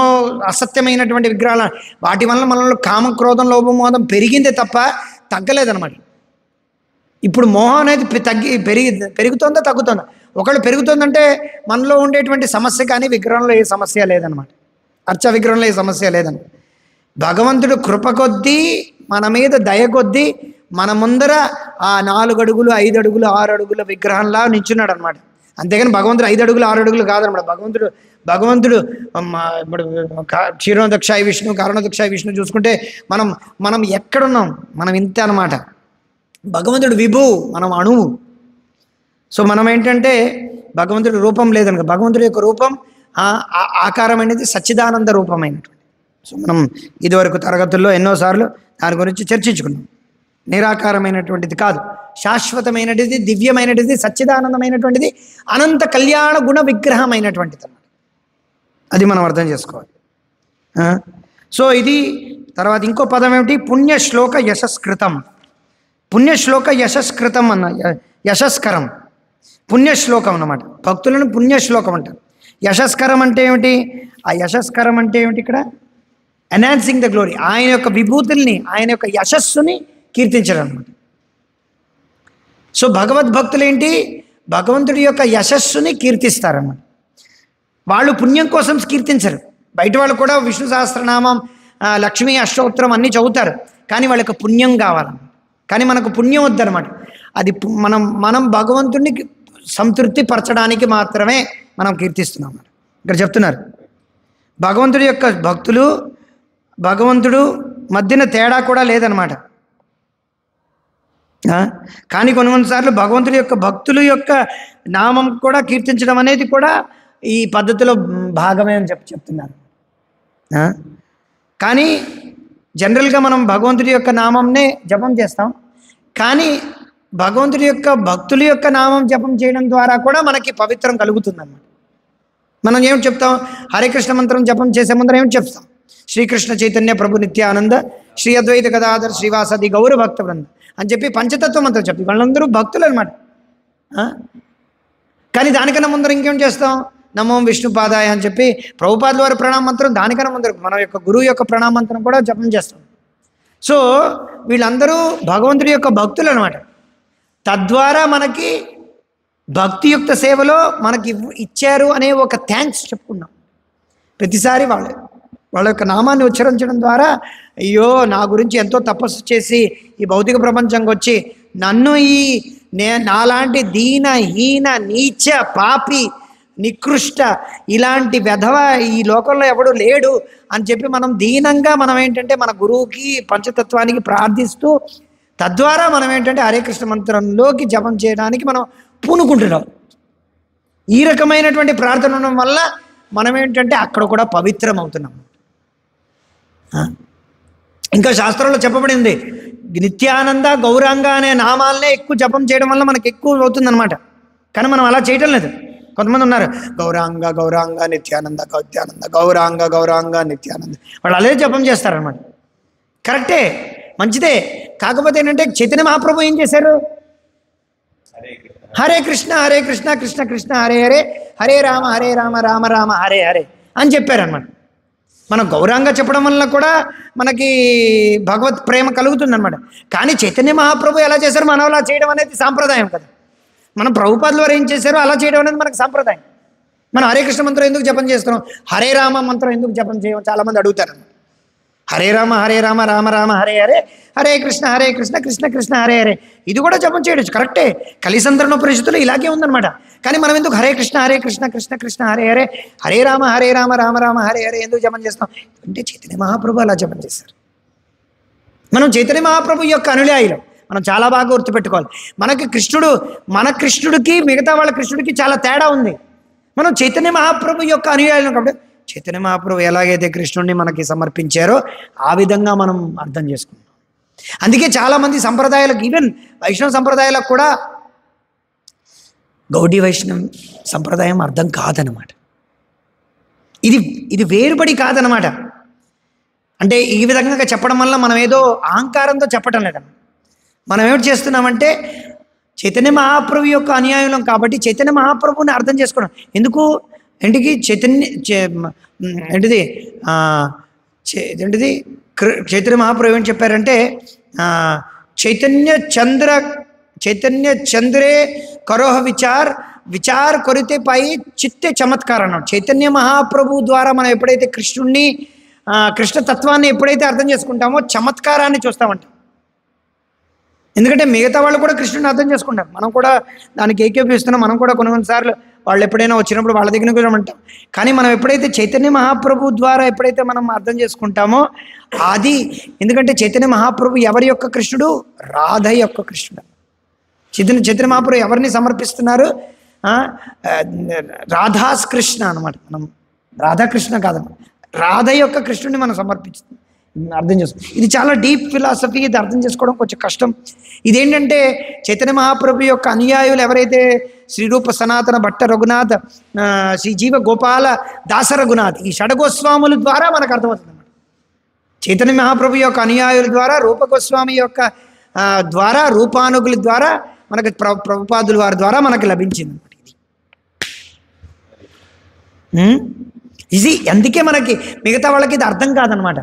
అసత్యమైనటువంటి విగ్రహాలు, వాటి వల్ల మనలో కామ క్రోధం లోభం మోహం పెరిగిందే తప్ప తగ్గలేదన్నమాట. ఇప్పుడు మోహం అనేది పెరుగుతుందా తగ్గుతుందా? ఒకళ్ళు పెరుగుతుందంటే మనలో ఉండేటువంటి సమస్య, కానీ విగ్రహంలో ఏ సమస్య లేదనమాట. అర్చ విగ్రహంలో ఏ సమస్య లేదన్నమాట. భగవంతుడు కృప కొద్దీ మన మీద దయ కొద్దీ మన ముందర ఆ 4 అడుగులు 5 అడుగులు 6 అడుగుల విగ్రహంలా నించున్నాడు అనమాట. అంతేగాని భగవంతుడు 5 అడుగులు 6 అడుగులు కాదనమాట. భగవంతుడు ఇప్పుడు క్షీరోదక్షాయ విష్ణు కారణోదక్షాయ విష్ణు చూసుకుంటే మనం ఎక్కడున్నాం, మనం ఇంతే అనమాట. భగవంతుడు విభు, మనం అణువు. సో మనం ఏంటంటే భగవంతుడి రూపం లేదనక, భగవంతుడి యొక్క రూపం ఆకారం అనేది సచ్చిదానంద రూపమైనటువంటి. సో మనం ఇదివరకు తరగతుల్లో ఎన్నోసార్లు దాని గురించి చర్చించుకున్నాం. నిరాకారమైనటువంటిది కాదు, శాశ్వతమైనటువంటిది, దివ్యమైనటువంటిది, సచ్చిదానందమైనటువంటిది, అనంత కళ్యాణ గుణ విగ్రహమైనటువంటిది అన్నమాట. అది మనం అర్థం చేసుకోవాలి. సో ఇది తర్వాత ఇంకో పదం ఏమిటి, పుణ్యశ్లోక యశస్కృతం. పుణ్యశ్లోక యశస్కృతం అన్న యశస్కరం, పుణ్యశ్లోకం అన్నమాట. భక్తులను పుణ్యశ్లోకం అంటారు. యశస్కరం అంటే ఏమిటి? ఆ యశస్కరం అంటే ఏమిటి? ఇక్కడ ఎన్హాన్సింగ్ ద గ్లోరీ, ఆయన యొక్క విభూతుల్ని, ఆయన యొక్క యశస్సుని కీర్తించడం అన్నమాట. సో భగవద్భక్తులు ఏంటి, భగవంతుడి యొక్క యశస్సుని కీర్తిస్తారన్నమాట. వాళ్ళు పుణ్యం కోసం కీర్తించరు. బయట వాళ్ళు కూడా విష్ణు సహస్రనామం, లక్ష్మీ అష్టోత్తరం అన్నీ చదువుతారు, కానీ వాళ్ళకి పుణ్యం కావాలన్నమాట. కానీ మనకు పుణ్యం వద్దనమాట. అది మనం భగవంతుడిని సంతృప్తి పరచడానికి మాత్రమే మనం కీర్తిస్తున్నాం. ఇక్కడ చెప్తున్నారు భగవంతుడి యొక్క భక్తులు, భగవంతుడు మధ్యన తేడా కూడా లేదనమాట. కానీ కొన్నిసార్లు భగవంతుడి యొక్క భక్తుల యొక్క నామం కూడా కీర్తించడం అనేది కూడా ఈ పద్ధతిలో భాగమే అని చెప్తున్నారు. కానీ జనరల్గా మనం భగవంతుడి యొక్క నామంనే జపం చేస్తాం, కానీ భగవంతుడి యొక్క భక్తుల యొక్క నామం జపం చేయడం ద్వారా కూడా మనకి పవిత్రం కలుగుతుందన్నమాట. మనం ఏమిటి చెప్తాం, హరే కృష్ణ మంత్రం జపం చేసే ముందర ఏమిటి చెప్తాం, శ్రీకృష్ణ చైతన్య ప్రభు నిత్యానంద శ్రీ అద్వైత గదాధర్ శ్రీవాసది గౌర భక్త బృంద అని చెప్పి పంచతత్వ మంత్రం చెప్పి వాళ్ళందరూ భక్తులు అనమాట. కానీ దానికన్నా ముందర ఇంకేం చేస్తాం, నమో విష్ణుపాదాయ అని చెప్పి ప్రభుపాదుల వారి ప్రణామ మంత్రం, దానికన్నా ముందర మన యొక్క గురువు యొక్క ప్రణామ మంత్రం కూడా జపం చేస్తాం. సో వీళ్ళందరూ భగవంతుడి యొక్క భక్తులు అనమాట. తద్వారా మనకి భక్తియుక్త సేవలో మనకి ఇచ్చారు అనే ఒక థ్యాంక్స్ చెప్పుకున్నాం. ప్రతిసారి వాళ్ళ యొక్క నామాన్ని ఉచ్చరించడం ద్వారా, అయ్యో నా గురించి ఎంతో తపస్సు చేసి ఈ భౌతిక ప్రపంచంకి వచ్చి నన్ను నాలాంటి దీన హీన నీచ పాపి నికృష్ట ఇలాంటి వెధవ ఈ లోకంలో ఎవడు లేడు అని చెప్పి మనం దీనంగా మనం ఏంటంటే మన గురువుకి పంచతత్వానికి ప్రార్థిస్తూ, తద్వారా మనం ఏంటంటే హరే కృష్ణ మంత్రంలోకి జపం చేయడానికి మనం పూనుకుంటున్నాం. ఈ రకమైనటువంటి ప్రార్థన ఉండడం వల్ల మనం ఏంటంటే అక్కడ కూడా పవిత్రం అవుతున్నాం. ఇంకా శాస్త్రంలో చెప్పబడింది, నిత్యానంద గౌరాంగ అనే నామాలనే ఎక్కువ జపం చేయడం వల్ల మనకు ఎక్కువ అవుతుందన్నమాట. కానీ మనం అలా చేయటం లేదు. కొంతమంది ఉన్నారు గౌరాంగ గౌరాంగ నిత్యానంద నిత్యానంద గౌరాంగ గౌరాంగ నిత్యానంద, వాళ్ళు అలాగే జపం చేస్తారనమాట. కరెక్టే, మంచిదే. కాకపోతే ఏంటంటే చైతన్య మహాప్రభు ఏం చేశారు, హరే కృష్ణ కృష్ణ కృష్ణ హరే హరే హరే రామ రామ రామ హరే హరే అని చెప్పారనమాట. మనం గౌరవంగా చెప్పడం వల్ల కూడా మనకి భగవత్ ప్రేమ కలుగుతుందన్నమాట. కానీ చైతన్య మహాప్రభు ఎలా చేశారు, మనం అలా చేయడం అనేది సాంప్రదాయం కదా. మనం ప్రభుపాదుల వారు ఏం చేశారో అలా చేయడం అనేది మనకు సాంప్రదాయం. మనం హరే కృష్ణ మంత్రం ఎందుకు జపం చేస్తున్నాం, హరే రామ మంత్రం ఎందుకు జపం చేయం చాలామంది అడుగుతారు. హరే రామ రామ రామ హరే హరే హరే కృష్ణ కృష్ణ కృష్ణ హరే హరే ఇది కూడా జపం చేయవచ్చు, కరెక్టే. కలిసంధరణ పరిస్థితులు ఇలాగే ఉందన్నమాట. కానీ మనం ఎందుకు హరే కృష్ణ కృష్ణ కృష్ణ హరే హరే హరే రామ రామ రామ హరే హరే ఎందుకు జపం చేస్తాం అంటే చైతన్య మహాప్రభు అలా జపం చేశారు. మనం చైతన్య మహాప్రభు యొక్క అనుయాయులు, మనం చాలా బాగా గుర్తుపెట్టుకోవాలి. మన కృష్ణుడికి మిగతా వాళ్ళ కృష్ణుడికి చాలా తేడా ఉంది. మనం చైతన్య మహాప్రభు యొక్క అనుయాయులు కాబట్టి చైతన్య మహాప్రభు ఎలాగైతే కృష్ణుడిని మనకి సమర్పించారో ఆ విధంగా మనం అర్థం చేసుకుంటాం. అందుకే చాలామంది సంప్రదాయాలకు, ఈవెన్ వైష్ణవ సంప్రదాయాలకు కూడా గౌడీ వైష్ణవ సంప్రదాయం అర్థం కాదనమాట. ఇది వేరుపడి కాదనమాట. అంటే ఈ విధంగా చెప్పడం వల్ల మనం ఏదో అహంకారంతో చెప్పటం లేదన్నమాట. మనం ఏమిటి చేస్తున్నామంటే చైతన్య మహాప్రభు యొక్క అనుయాయులం కాబట్టి చైతన్య మహాప్రభుని అర్థం చేసుకోవడం ఎందుకు, ఏంటికి చైతన్య మహాప్రభు ఏం చెప్పారంటే చైతన్య చంద్రే కరోహ విచార్ కొరితే పై చిత్తే చమత్కారం అన్నాడు. చైతన్య మహాప్రభు ద్వారా మనం ఎప్పుడైతే కృష్ణుణ్ణి కృష్ణతత్వాన్ని ఎప్పుడైతే అర్థం చేసుకుంటామో చమత్కారాన్ని చూస్తామంట. ఎందుకంటే మిగతా వాళ్ళు కూడా కృష్ణుని అర్థం చేసుకుంటారు, మనం కూడా దానికి ఏకీభవిస్తున్నాం. మనం కూడా కొన్నిసార్లు వాళ్ళు ఎప్పుడైనా వచ్చినప్పుడు వాళ్ళ దగ్గర కూడా అంటాం. కానీ మనం ఎప్పుడైతే చైతన్య మహాప్రభు ద్వారా ఎప్పుడైతే మనం అర్థం చేసుకుంటామో అది, ఎందుకంటే చైతన్య మహాప్రభు ఎవరి యొక్క కృష్ణుడు, రాధ యొక్క కృష్ణుడు. చైతన్య మహాప్రభు ఎవరిని సమర్పిస్తున్నారు, రాధాస్ కృష్ణ అనమాట. మనం రాధాకృష్ణ కాదన్నమాట, రాధ యొక్క కృష్ణుడిని మనం సమర్పిస్తున్నాం, అర్థం చేసుకో. ఇది చాలా డీప్ ఫిలాసఫీ, ఇది అర్థం చేసుకోవడం కొంచెం కష్టం. ఇదేంటంటే చైతన్య మహాప్రభు యొక్క అనుయాయులు ఎవరైతే శ్రీరూప సనాతన భట్ట రఘునాథ్, శ్రీ జీవ గోపాల దాస రఘునాథ్, ఈ షడగోస్వాముల ద్వారా మనకు అర్థమవుతుంది అన్నమాట. చైతన్య మహాప్రభు యొక్క అనుయాయుల ద్వారా, రూపగోస్వామి యొక్క ద్వారా, రూపానుగుల ద్వారా మనకి ప్రభుపాదుల వారి ద్వారా మనకి లభించింది అన్నమాట. ఇది అందుకే మనకి మిగతా వాళ్ళకి ఇది అర్థం కాదనమాట.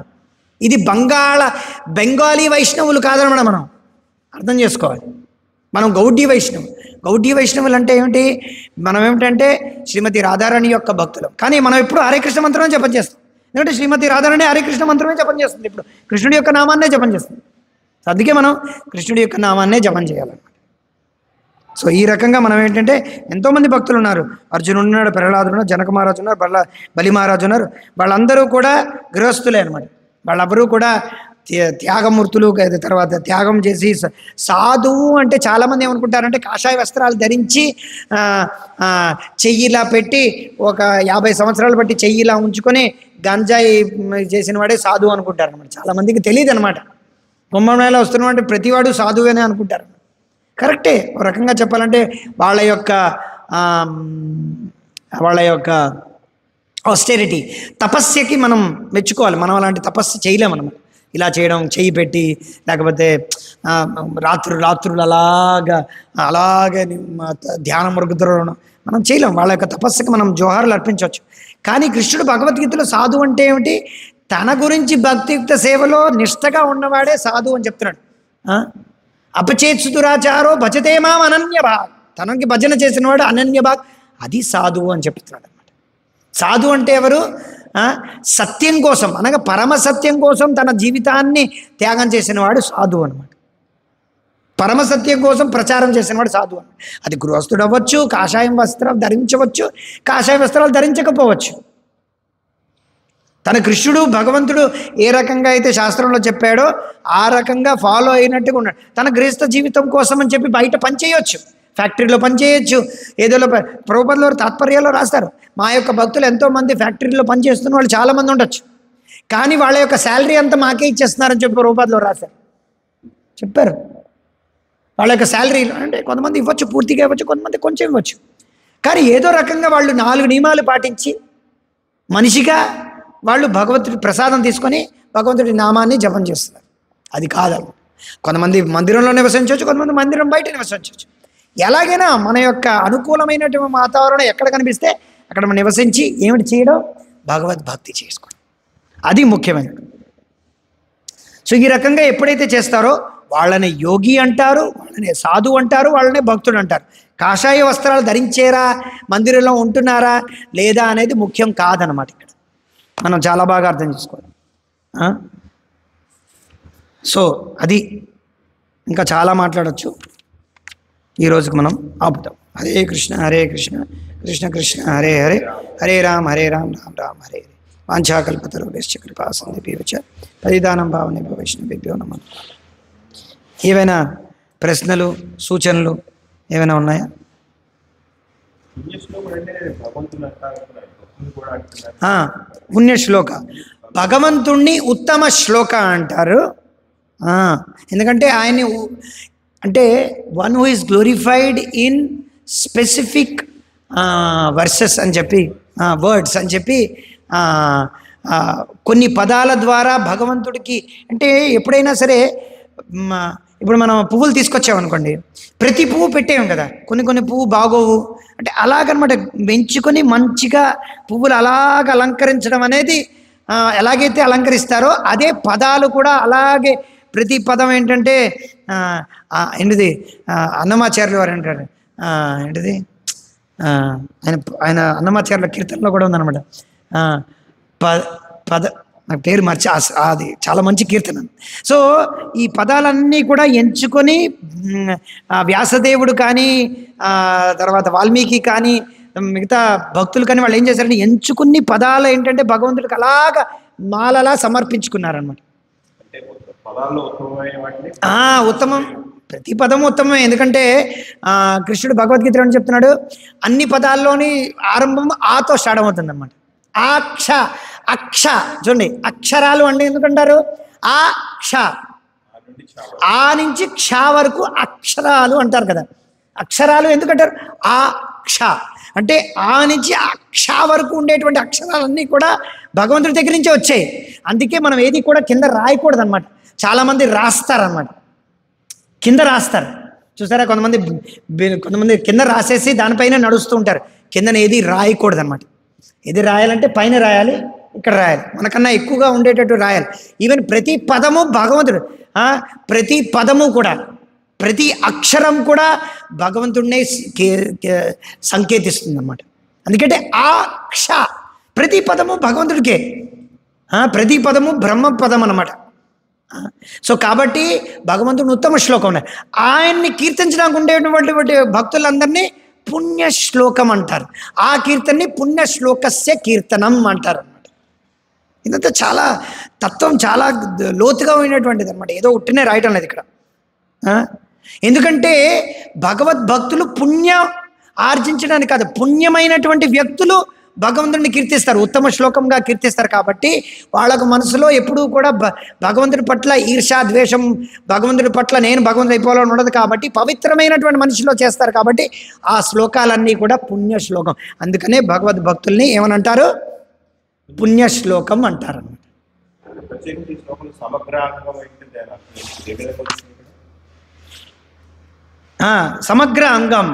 ఇది బెంగాలీ వైష్ణవులు కాదనమాట. అర్థం చేసుకోవాలి. మనం గౌడీ వైష్ణవులు అంటే ఏమిటి? మనం ఏమిటంటే శ్రీమతి రాధారాణి యొక్క భక్తులం. కానీ మనం ఎప్పుడు హరే కృష్ణ మంత్రమే జపం చేస్తాం. ఎందుకంటే శ్రీమతి రాధారాణి హరే కృష్ణ మంత్రమే జపం చేస్తుంది. ఇప్పుడు కృష్ణుడి యొక్క నామాన్నే జపం చేస్తుంది. అందుకే మనం కృష్ణుడి యొక్క నామాన్నే జపం చేయాలన్నమాట. సో ఈ రకంగా మనం ఏంటంటే ఎంతోమంది భక్తులు ఉన్నారు. అర్జునుడు ఉన్నాడు, ప్రహ్లాదుడు ఉన్నారు, జనక మహారాజు ఉన్నారు, బలి మహారాజు ఉన్నారు. వాళ్ళందరూ కూడా గృహస్థులే అనమాట. వాళ్ళెవరూ కూడా త్యాగమూర్తులు. తర్వాత త్యాగం చేసి సాధువు అంటే చాలామంది ఏమనుకుంటారంటే కాషాయ వస్త్రాలు ధరించి చెయ్యిలా పెట్టి ఒక 50 సంవత్సరాలు బట్టి చెయ్యిలా ఉంచుకొని గంజాయి చేసిన వాడే సాధువు అనుకుంటారు అనమాట. చాలామందికి తెలియదు అనమాట. కుంభమేళ వస్తున్నటువంటి ప్రతివాడు సాధువేనే అనుకుంటారు. కరెక్టే, ఒక రకంగా చెప్పాలంటే వాళ్ళ యొక్క ఆస్టెరిటీ తపస్యకి మనం మెచ్చుకోవాలి. మనం అలాంటి తపస్సు చేయలేము అనమాట. ఇలా చేయడం, చెయ్యి పెట్టి, లేకపోతే రాత్రులు అలాగే ధ్యాన మరుగుదరడం మనం చేయలేం. వాళ్ళ యొక్క తపస్సుకి మనం జోహార్లు అర్పించవచ్చు. కానీ కృష్ణుడు భగవద్గీతలో సాధు అంటే ఏమిటి? తన గురించి భక్తియుక్త సేవలో నిష్టగా ఉన్నవాడే సాధు అని చెప్తున్నాడు. అపచేత్సు దురాచారో భజతే మాం అనన్యభాగ్. తనకి భజన చేసినవాడు అనన్యభాగ్, అది సాధువు అని చెప్తున్నాడు అనమాట. సాధు అంటే ఎవరు? సత్యం కోసం, అనగా పరమ సత్యం కోసం తన జీవితాన్ని త్యాగం చేసినవాడు సాధువు అనమాట. పరమసత్యం కోసం ప్రచారం చేసినవాడు సాధువు అనమాట. అది గృహస్థుడు అవ్వచ్చు, కాషాయం వస్త్రం ధరించవచ్చు, కాషాయ వస్త్రాలు ధరించకపోవచ్చు. తన కృష్ణుడు భగవంతుడు ఏ రకంగా అయితే శాస్త్రంలో చెప్పాడో ఆ రకంగా ఫాలో అయినట్టుగా ఉన్నాడు. తన గృహస్థ జీవితం కోసం అని చెప్పి బయట పనిచేయవచ్చు, ఫ్యాక్టరీలో పనిచేయచ్చు. ఏదో ప్రభుపదలో తాత్పర్యాల్లో రాస్తారు, మా యొక్క భక్తులు ఎంతోమంది ఫ్యాక్టరీలో పనిచేస్తున్న వాళ్ళు చాలామంది ఉండొచ్చు, కానీ వాళ్ళ యొక్క శాలరీ అంతా మాకే ఇచ్చేస్తున్నారని చెప్పి ప్రభుపదలో రాశారు, చెప్పారు. వాళ్ళ యొక్క శాలరీ అంటే కొంతమంది ఇవ్వచ్చు, పూర్తిగా ఇవ్వచ్చు, కొంతమంది కొంచెం ఇవ్వచ్చు. కానీ ఏదో రకంగా వాళ్ళు 4 నియమాలు పాటించి మనిషిగా వాళ్ళు భగవంతుడి ప్రసాదం తీసుకొని భగవంతుడి నామాన్ని జపం చేస్తున్నారు. అది కాదు. కొంతమంది మందిరంలో నివసించవచ్చు, కొంతమంది మందిరం బయట నివసించవచ్చు. ఎలాగైనా మన యొక్క అనుకూలమైనటువంటి వాతావరణం ఎక్కడ కనిపిస్తే అక్కడ మనం నివసించి ఏమిటి చేయడం? భగవద్భక్తి చేసుకోవడం, అది ముఖ్యమైనది. సో ఈ రకంగా ఎప్పుడైతే చేస్తారో వాళ్ళని యోగి అంటారు, వాళ్ళని సాధు అంటారు, వాళ్ళని భక్తుడు అంటారు. కాషాయ వస్త్రాలు ధరించేరా, మందిరంలో ఉంటున్నారా లేదా అనేది ముఖ్యం కాదనమాట. ఇక్కడ మనం చాలా బాగా అర్థం చేసుకోవాలి. సో అది ఇంకా చాలా మాట్లాడచ్చు. ఈ రోజుకి మనం ఆపుతాం. హరే కృష్ణ కృష్ణ కృష్ణ హరే హరే, హరే రామ రామ రామ హరే హరే. వాంఛాకల్పతరుభ్యశ్చ కృపా సింధుభ్యశ్చ పతితానాం పావనేభ్యో వైష్ణవేభ్యో నమః. ఏవైనా ప్రశ్నలు, సూచనలు ఏమైనా ఉన్నాయా? పుణ్యశ్లోక, భగవంతుణ్ణి ఉత్తమ శ్లోక అంటారు. ఎందుకంటే ఆయన్ని అంటే one who is glorified in specific versus అని చెప్పి, వర్డ్స్ అని చెప్పి, కొన్ని పదాల ద్వారా భగవంతుడికి, అంటే ఎప్పుడైనా సరే ఇప్పుడు మనం పువ్వులు తీసుకొచ్చామనుకోండి, ప్రతి పువ్వు పెట్టేయం కదా, కొన్ని పువ్వు బాగోవు అంటే అలాగనమాట. పెంచుకొని మంచిగా పువ్వులు అలాగ అలంకరించడం అనేది ఎలాగైతే అలంకరిస్తారో అదే పదాలు కూడా అలాగే. ప్రతి పదం ఏంటంటే ఏంటిది, అన్నమాచార్యులు వారు అంటారు, ఏంటిది ఆయన అన్నమాచార్యుల కీర్తనలో కూడా ఉందన్నమాట. నాకు పేరు మర్చి, అది చాలా మంచి కీర్తన. సో ఈ పదాలన్నీ కూడా ఎంచుకొని వ్యాసదేవుడు కానీ, తర్వాత వాల్మీకి కానీ, మిగతా భక్తులు కానీ వాళ్ళు ఏం చేశారంటే ఎంచుకుని పదాలు ఏంటంటే భగవంతుడికి అలాగా మాలలా సమర్పించుకున్నారనమాట. ఉత్తమం, ప్రతి పదము ఉత్తమమే. ఎందుకంటే కృష్ణుడు భగవద్గీత అని చెప్తున్నాడు, అన్ని పదాల్లోని ఆరంభం ఆతో స్టార్ట్ అవుతుంది అనమాట. అక్ష చూడండి, అక్షరాలు అంటే ఎందుకంటారు? ఆ నుంచి క్ష వరకు అక్షరాలు అంటారు కదా. అక్షరాలు ఎందుకంటారు? క్ష అంటే ఆ నుంచి అక్ష వరకు ఉండేటువంటి అక్షరాలన్నీ కూడా భగవంతుడి దగ్గర నుంచే వచ్చాయి. అందుకే మనం ఏది కూడా కింద రాయకూడదు అనమాట. చాలామంది రాస్తారనమాట, కింద రాస్తారు చూసారా. కొంతమంది కింద రాసేసి దానిపైన నడుస్తూ ఉంటారు. కిందన ఏది రాయకూడదు అనమాట. ఏది రాయాలంటే పైన రాయాలి, ఇక్కడ రాయాలి, మనకన్నా ఎక్కువగా ఉండేటట్టు రాయాలి. ఈవెన్ ప్రతి పదము భగవంతుడు, ప్రతి పదము కూడా ప్రతి అక్షరం కూడా భగవంతుడినే సంకేతిస్తుంది అన్నమాట. ఎందుకంటే ఆ క్ష ప్రతి పదము భగవంతుడికే, ప్రతి పదము బ్రహ్మ పదం అన్నమాట. సో కాబట్టి భగవంతుడు ఉత్తమ శ్లోకం ఉన్నాయి. ఆయన్ని కీర్తించడానికి ఉండేటువంటి భక్తులందరినీ పుణ్య శ్లోకం అంటారు. ఆ కీర్తనని పుణ్య శ్లోకస్య కీర్తనం అంటారు అన్నమాట. ఇదంతా చాలా తత్వం చాలా లోతుగా ఉన్నటువంటిది అనమాట. ఏదో ఉట్టినే రాయటం లేదు ఇక్కడ. ఎందుకంటే భగవద్భక్తులు పుణ్యం ఆర్జించడానికి కాదు, పుణ్యమైనటువంటి వ్యక్తులు భగవంతుడిని కీర్తిస్తారు, ఉత్తమ శ్లోకంగా కీర్తిస్తారు. కాబట్టి వాళ్ళకు మనసులో ఎప్పుడూ కూడా భగవంతుడి పట్ల ఈర్ష్య ద్వేషం, భగవంతుడి పట్ల నేను భగవంతుడు అయిపోవాలని ఉండదు. కాబట్టి పవిత్రమైనటువంటి మనిషిలో చేస్తారు. కాబట్టి ఆ శ్లోకాలన్నీ కూడా పుణ్య శ్లోకం. అందుకనే భగవద్భక్తుల్ని ఏమనంటారు? పుణ్య శ్లోకం అంటారు అన్నమాట. సమగ్ర అంగం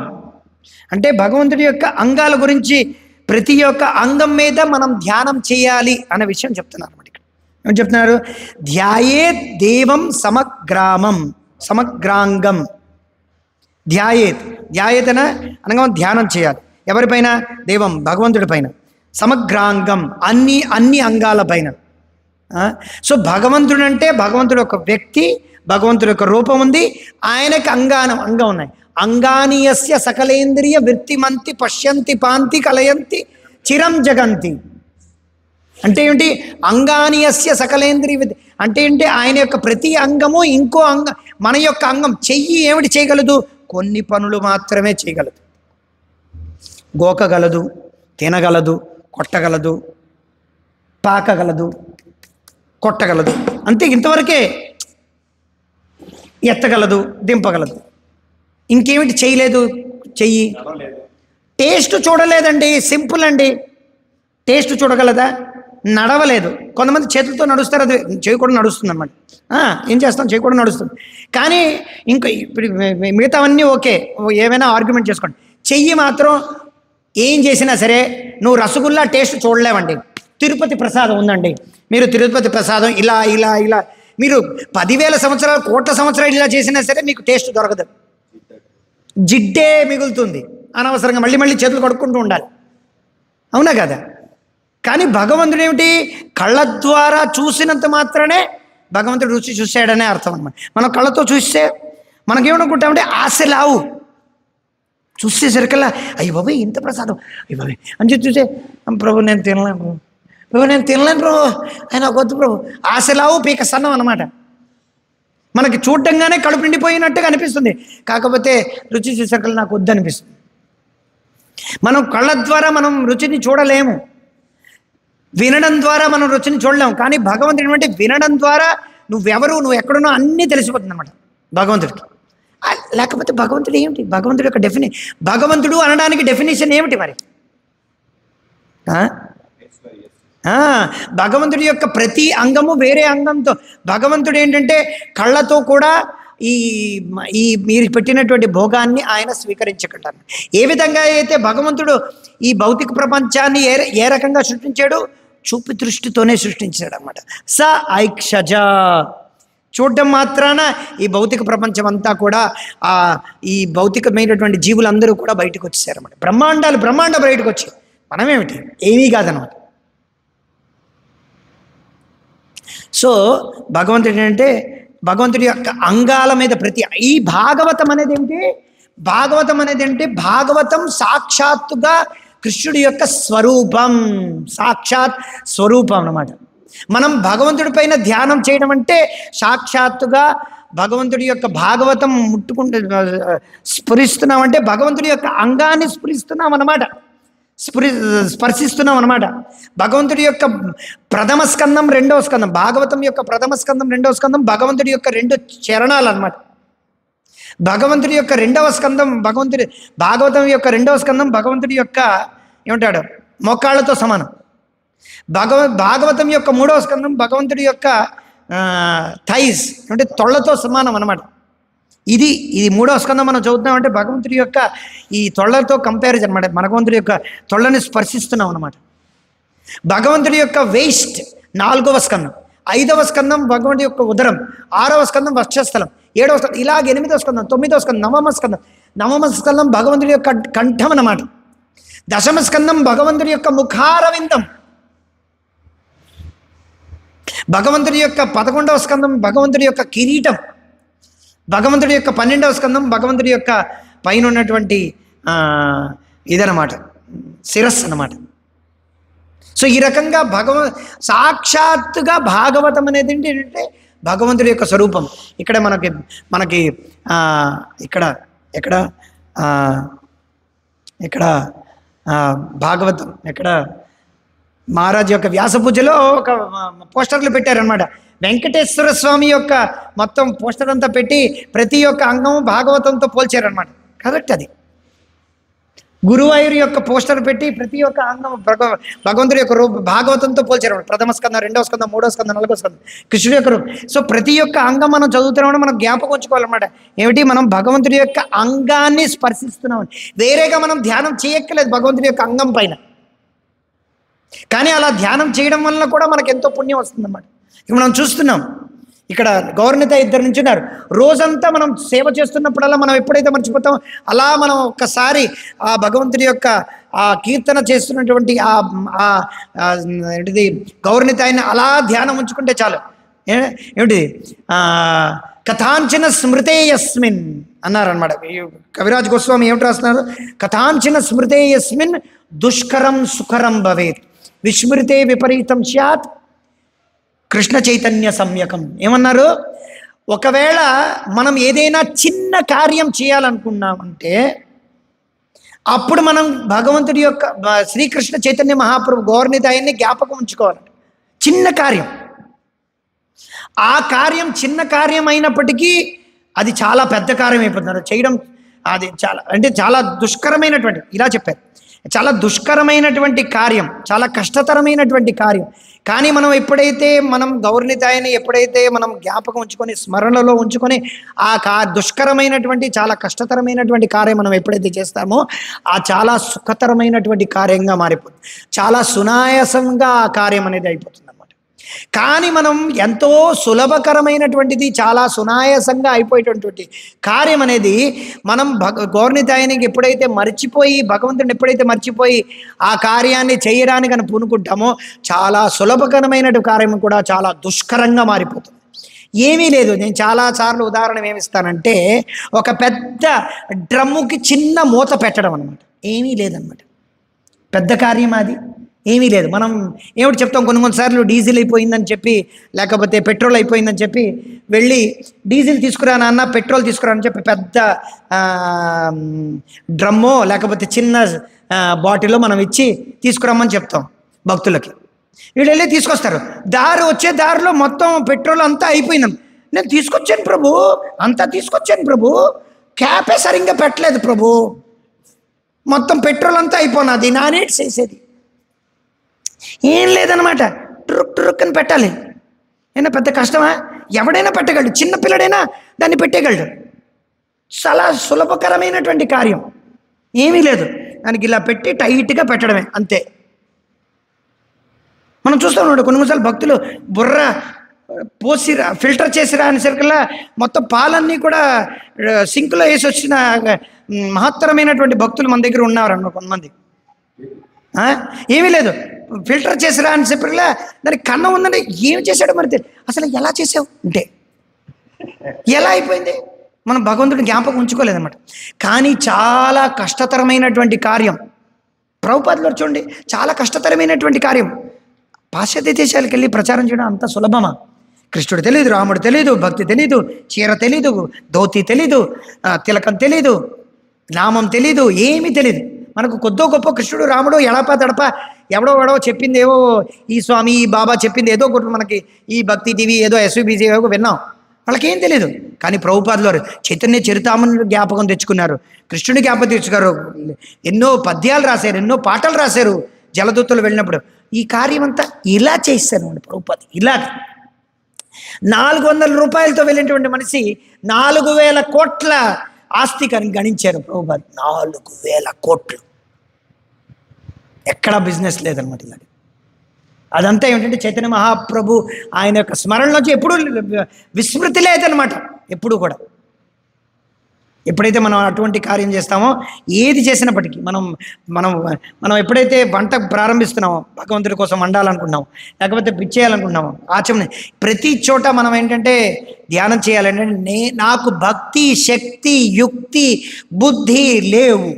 అంటే భగవంతుడి యొక్క అంగాల గురించి, ప్రతి ఒక్క అంగం మీద మనం ధ్యానం చేయాలి అనే విషయం చెప్తున్నారు అన్నమాట. ఇక్కడ ఏమని చెప్తున్నారు? ధ్యాయేత్ దేవం సమగ్రామం, సమగ్రాంగం. ధ్యాయేత్ అనగా ధ్యానం చేయాలి. ఎవరిపైన? దేవం, భగవంతుడి పైన. సమగ్రాంగం అన్ని అంగాల పైన. సో భగవంతుడు అంటే భగవంతుడు ఒక వ్యక్తి, భగవంతుడి యొక్క రూపం ఉంది, ఆయనకి అంగం ఉన్నాయి. అంగానీయస్య సకలేంద్రియ వృత్తిమంతి పశ్యంతి పాంతి కలయంతి చిరం జగంతి. అంటే ఏంటి? అంగానీయస్య సకలేంద్రియ అంటే ఏంటి? ఆయన యొక్క ప్రతి అంగము ఇంకో అంగం, మన యొక్క అంగం చెయ్యి ఏమిటి చేయగలదు? కొన్ని పనులు మాత్రమే చేయగలదు. గోకగలదు, తినగలదు, కొట్టగలదు, పాకగలదు, కొట్టగలదు, అంతే. ఇంతవరకే. ఎత్తగలదు, దింపగలదు. ఇంకేమిటి చేయలేదు? చెయ్యి టేస్ట్ చూడలేదండి, సింపుల్ అండి. టేస్ట్ చూడగలదా? నడవలేదు. కొంతమంది చేతులతో నడుస్తారు, అది చెయ్యి కూడా నడుస్తుంది అన్నమాట. ఏం చేస్తాం? చెయ్యి కూడా నడుస్తుంది. కానీ ఇంకా ఇప్పుడు మిగతావన్నీ ఓకే, ఏమైనా ఆర్గ్యుమెంట్ చేసుకోండి. చెయ్యి మాత్రం ఏం చేసినా సరే నువ్వు రసగుల్లా టేస్ట్ చూడలేవండి. తిరుపతి ప్రసాదం ఉందండి, మీరు తిరుపతి ప్రసాదం ఇలా ఇలా ఇలా మీరు 10,000 సంవత్సరాలు, కోట్ల సంవత్సరాలు ఇలా చేసినా సరే మీకు టేస్ట్ దొరకదు. జిడ్డే మిగులుతుంది అనవసరంగా. మళ్ళీ మళ్ళీ చేతులు కడుక్కుంటూ ఉండాలి. అవునా కదా? కానీ భగవంతుడు ఏమిటి? కళ్ళ ద్వారా చూసినంత మాత్రమే భగవంతుడు రుచి చూసాడనే అర్థం అన్నమాట. మనం కళ్ళతో చూస్తే మనకేమనుకుంటామంటే ఆశలావు. చూసేసరికల్లా అయ్యి బాబాయ్ ఇంత ప్రసాదం, అయ్యి బాబాయ్ అని చెప్పి చూసే, ప్రభు నేను తినలేను ప్రభు, ప్రభు నేను తినలేను ప్రభు, ఆయన వద్దు ప్రభు. ఆశలావు పీక సన్నం అన్నమాట. మనకి చూడటంగానే కడుపు నిండిపోయినట్టుగా అనిపిస్తుంది, కాకపోతే రుచి చూసేసరికల్లా నాకు వద్దు అనిపిస్తుంది. మనం కళ్ళ ద్వారా మనం రుచిని చూడలేము, వినడం ద్వారా మనం రుచిని చూడలేము. కానీ భగవంతుడు ఏంటంటే వినడం ద్వారా నువ్వెవరు, నువ్వు ఎక్కడున్నావు అన్నీ తెలిసిపోతుంది అన్నమాట భగవంతుడికి. లేకపోతే భగవంతుడు ఏమిటి? భగవంతుడు యొక్క భగవంతుడు అనడానికి డెఫినేషన్ ఏమిటి మరి? భగవంతుడి యొక్క ప్రతి అంగము వేరే అంగంతో. భగవంతుడు ఏంటంటే కళ్ళతో కూడా ఈ మీరు పెట్టినటువంటి భోగాన్ని ఆయన స్వీకరించగలరు. ఏ విధంగా అయితే భగవంతుడు ఈ భౌతిక ప్రపంచాన్ని ఏ రకంగా సృష్టించాడు? చూపు దృష్టితోనే సృష్టించాడు అన్నమాట. స ఐక్షజ, చూడటం మాత్రాన ఈ భౌతిక ప్రపంచం అంతా కూడా ఈ భౌతికమైనటువంటి జీవులందరూ కూడా బయటకు వచ్చేసారన్నమాట. బ్రహ్మాండం బయటకు వచ్చాయి. మనమేమిటి? ఏమీ కాదనమాట. సో భగవంతుడు ఏంటంటే భగవంతుడి యొక్క అంగాల మీద ప్రతి ఈ భాగవతం అనేది ఏంటి? భాగవతం సాక్షాత్తుగా కృష్ణుడి యొక్క స్వరూపం, సాక్షాత్ స్వరూపం అన్నమాట. మనం భగవంతుడి పైన ధ్యానం చేయడం అంటే సాక్షాత్తుగా భగవంతుడి యొక్క భాగవతం ముట్టుకుంటే స్ఫురిస్తున్నాం అంటే భగవంతుడి యొక్క అంగాన్ని స్ఫురిస్తున్నాం అన్నమాట, స్పర్శిస్తున్నాం అన్నమాట. భగవంతుడి యొక్క ప్రథమ స్కందం, రెండవ స్కందం, భాగవతం యొక్క ప్రథమ స్కందం, రెండవ స్కందం భగవంతుడి యొక్క 2 చరణాలు అన్నమాట. భగవంతుడి యొక్క రెండవ స్కందం భాగవతం యొక్క రెండవ స్కందం భగవంతుడి యొక్క ఏమంటాడు మోకాళ్ళతో సమానం. భాగవతం యొక్క 3వ స్కందం భగవంతుడి యొక్క థైస్ అంటే తొళ్ళతో సమానం అన్నమాట. ఇది 3వ స్కందం మనం చదువుతున్నామంటే భగవంతుడి యొక్క ఈ తొళ్ళతో కంపారిజన్ అనమాట. భగవంతుడి యొక్క తొళ్ళని స్పర్శిస్తున్నాం అన్నమాట. భగవంతుడి యొక్క వేస్ట్ 4వ స్కందం, 5వ స్కందం భగవంతుడి యొక్క ఉదరం, 6వ స్కందం వక్షస్థలం, 7వ స్కందం, ఇలాగ 8వ స్కందం, 9వ స్కందం, నవమ స్కందం భగవంతుడి యొక్క కంఠం అన్నమాట. 10వ స్కందం భగవంతుడి యొక్క ముఖారవిందం. భగవంతుడి యొక్క 11వ స్కందం భగవంతుడి యొక్క కిరీటం. భగవంతుడి యొక్క 12వ స్కందం భగవంతుడి యొక్క పైన ఉన్నటువంటి ఇదన్నమాట, శిరస్సు అన్నమాట. సో ఈ రకంగా సాక్షాత్తుగా భాగవతం అనేది ఏంటంటే భగవంతుడి యొక్క స్వరూపం. ఇక్కడ మనకి ఇక్కడ భాగవతం ఇక్కడ మహారాజు యొక్క వ్యాస పూజలో ఒక పోస్టర్లు పెట్టారనమాట. వెంకటేశ్వర స్వామి యొక్క మొత్తం పోస్టర్ అంతా పెట్టి ప్రతి ఒక్క అంగం భాగవతంతో పోల్చారనమాట. కరెక్ట్. అది గురువాయూరు యొక్క పోస్టర్ పెట్టి ప్రతి ఒక్క అంగం భగవంతుడి యొక్క భాగవతంతో పోల్చారు. 1వ స్కందం, 2వ స్కందం, 3వ స్కందం, 4వ స్కందం కృష్ణుడి యొక్క రూపం. సో ప్రతి ఒక్క అంగం మనం చదువుతున్నామని మనం జ్ఞాపకం ఉంచుకోవాలన్నమాట. ఏమిటి? మనం భగవంతుడి యొక్క అంగాన్ని స్పర్శిస్తున్నామని. వేరేగా మనం ధ్యానం చేయక్కర్లేదు భగవంతుడి యొక్క అంగం పైన. కానీ అలా ధ్యానం చేయడం వల్ల కూడా మనకు ఎంతో పుణ్యం వస్తుందన్నమాట. ఇప్పుడు మనం చూస్తున్నాం, ఇక్కడ గౌరవనీత 2 నుంచి ఉన్నారు. రోజంతా మనం సేవ చేస్తున్నప్పుడల్లా మనం ఎప్పుడైతే మర్చిపోతాం, అలా మనం ఒక్కసారి ఆ భగవంతుడి యొక్క ఆ కీర్తన చేస్తున్నటువంటి ఏంటిది గౌరవనీత ఆయన అలా ధ్యానం ఉంచుకుంటే చాలు. ఏమిటి? కథాంచిన స్మృతేయస్మిన్ అన్నారనమాట. కవిరాజ్ గోస్వామి ఏమిటి రాస్తున్నారు? కథాంచిన స్మృతేయస్మిన్ దుష్కరం సుకరం భవేత్ విస్మృతే విపరీతం స్యాత్ కృష్ణ చైతన్య సమ్యకం. ఏమన్నారు? ఒకవేళ మనం ఏదైనా చిన్న కార్యం చేయాలనుకున్నామంటే అప్పుడు మనం భగవంతుడి యొక్క శ్రీకృష్ణ చైతన్య మహాప్రభు గౌరవనీత ఆయన్ని జ్ఞాపకం ఉంచుకోవాలి. చిన్న కార్యం, ఆ కార్యం చిన్న కార్యం అయినప్పటికీ అది చాలా పెద్ద కార్యం అయిపోతుంది చేయడం. అది చాలా దుష్కరమైనటువంటి, ఇలా చెప్పారు, చాలా దుష్కరమైనటువంటి కార్యం, చాలా కష్టతరమైనటువంటి కార్యం. కానీ మనం ఎప్పుడైతే మనం గౌరవనీతాయని ఎప్పుడైతే మనం జ్ఞాపకం ఉంచుకొని స్మరణలో ఉంచుకొని ఆ దుష్కరమైనటువంటి చాలా కష్టతరమైనటువంటి కార్యం మనం ఎప్పుడైతే చేస్తామో ఆ చాలా సుఖతరమైనటువంటి కార్యంగా మారిపోతుంది. చాలా సునాయాసంగా ఆ కార్యం అనేది అయిపోతుంది అన్నమాట. కానీ మనం ఎంతో సులభకరమైనటువంటిది చాలా సునాయాసంగా అయిపోయేటటువంటి కార్యం అనేది మనం గౌరవనీతాయనికి ఎప్పుడైతే మర్చిపోయి భగవంతుడిని ఎప్పుడైతే మర్చిపోయి ఆ కార్యాన్ని చేయడానికి అని పూనుకుంటామో చాలా సులభకరమైనటువంటి కార్యం కూడా చాలా దుష్కరంగా మారిపోతుంది. ఏమీ లేదు. నేను చాలాసార్లు ఉదాహరణ ఏమిస్తానంటే ఒక పెద్ద డ్రమ్ముకి చిన్న మూత పెట్టడం అనమాట. ఏమీ లేదనమాట. పెద్ద కార్యం అది ఏమీ లేదు. మనం ఏమిటి చెప్తాం, కొన్నిసార్లు డీజిల్ అయిపోయిందని చెప్పి లేకపోతే పెట్రోల్ అయిపోయిందని చెప్పి వెళ్ళి డీజిల్ తీసుకురా నాన్న పెట్రోల్ తీసుకురా అని చెప్పి పెద్ద డ్రమ్మో లేకపోతే చిన్న బాటిల్లో మనం ఇచ్చి తీసుకురామని చెప్తాం భక్తులకి. వీళ్ళు వెళ్ళి తీసుకొస్తారు. వచ్చే దారిలో మొత్తం పెట్రోల్ అంతా అయిపోయింది. నేను తీసుకొచ్చాను ప్రభు, అంతా తీసుకొచ్చాను ప్రభు, క్యాపే సరిగ్గా పెట్టలేదు ప్రభు, మొత్తం పెట్రోల్ అంతా అయిపోయినది, నా నీడ్స్ వేసేది ఏం లేదనమాట. ట్రుక్ అని పెట్టాలి. అయినా పెద్ద కష్టమా? ఎవడైనా పెట్టగలడు, చిన్నపిల్లడైనా దాన్ని పెట్టేయగలడు. చాలా సులభకరమైనటువంటి కార్యం, ఏమీ లేదు. దానికి ఇలా పెట్టి టైట్గా పెట్టడమే అంతే. మనం చూస్తాం కొన్నిసార్లు భక్తులు బుర్ర పోసిరా ఫిల్టర్ చేసిరా అనేసరికల్లా మొత్తం పాలన్నీ కూడా సింకులో వేసి వచ్చిన మహత్తరమైనటువంటి భక్తులు మన దగ్గర ఉన్నారన్న కొంతమంది. ఏమీ లేదు, ఫిల్టర్ చేసిరా అని చెప్పిలా దానికి కన్నం ఉందంటే ఏమి చేశాడు మరి తెలియదు. అసలు ఎలా చేసావు అంటే ఎలా అయిపోయింది? మనం భగవంతుడిని జ్ఞాపకం ఉంచుకోలేదన్నమాట. కానీ చాలా కష్టతరమైనటువంటి కార్యం. ప్రభుపాదులు చూడండి, చాలా కష్టతరమైనటువంటి కార్యం. పాశ్చాత్య దేశాలకు వెళ్ళి ప్రచారం చేయడం అంత సులభమా? కృష్ణుడు తెలీదు, రాముడు తెలీదు, భక్తి తెలీదు, చీర తెలీదు, ధోతి తెలీదు, తిలకం తెలీదు, నామం తెలీదు, ఏమీ తెలీదు. మనకు కొద్దో గొప్ప కృష్ణుడు రాముడు ఎడపా తడప ఎవడో చెప్పింది ఏవో, ఈ స్వామి ఈ బాబా చెప్పింది ఏదో ఒకటి మనకి ఈ భక్తి టీవీ ఏదో ఎస్వీబీసీ ఏదో విన్నాం, వాళ్ళకేం తెలియదు. కానీ ప్రభుపాదులు వారు చైతన్య చరితామణి జ్ఞాపకం తెచ్చుకున్నారు, కృష్ణుడి జ్ఞాపకం తెచ్చుకున్నారు, ఎన్నో పద్యాలు రాశారు, ఎన్నో పాటలు రాశారు జలదూతలు వెళ్ళినప్పుడు. ఈ కార్యం అంతా ఇలా చేశారు ప్రభుపాద. ఇలా 400 రూపాయలతో వెళ్ళినటువంటి మనిషి 4000 కోట్ల ఆస్తి గణించారు ప్రభుపాద. 4000 కోట్లు. ఎక్కడా బిజినెస్ లేదనమాట. ఇలాంటి అదంతా ఏమిటంటే చైతన్య మహాప్రభు ఆయన యొక్క స్మరణలోంచి ఎప్పుడూ విస్మృతి లేదనమాట. ఎప్పుడు కూడా. ఎప్పుడైతే మనం అటువంటి కార్యం చేస్తామో, ఏది చేసినప్పటికీ మనం మనం మనం ఎప్పుడైతే వంట ప్రారంభిస్తున్నామో, భగవంతుడి కోసం వండాలనుకుంటున్నామో, లేకపోతే పిచ్చేయాలనుకుంటున్నామో, ఆచరణ ప్రతి చోట మనం ఏంటంటే ధ్యానం చేయాలంటే నాకు భక్తి, శక్తి, యుక్తి, బుద్ధి లేవు.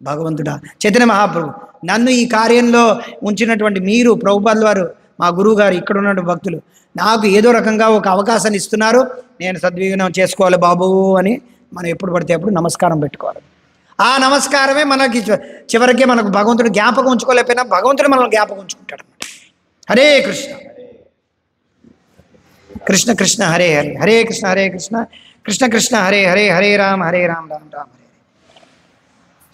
భగవంతుడా, చైతన్య మహాప్రభు నన్ను ఈ కార్యంలో ఉంచినటువంటి మీరు, ప్రభుపాదుల వారు, మా గురువు గారు, ఇక్కడ ఉన్నటువంటి భక్తులు నాకు ఏదో రకంగా ఒక అవకాశాన్ని ఇస్తున్నారు, నేను సద్వినియోగం చేసుకోవాలి బాబు అని మనం ఎప్పుడు పడితే అప్పుడు నమస్కారం పెట్టుకోవాలి. ఆ నమస్కారమే మనకి చివరికి మనకు భగవంతుడు జ్ఞాపకం ఉంచుకోలేకపోయినా భగవంతుడు మనల్ని జ్ఞాపకం ఉంచుకుంటాడు అన్నమాట. హరే కృష్ణ కృష్ణ కృష్ణ హరే హరే, హరే కృష్ణ హరే కృష్ణ కృష్ణ కృష్ణ హరే హరే, హరే రామ రామ రామ హరే.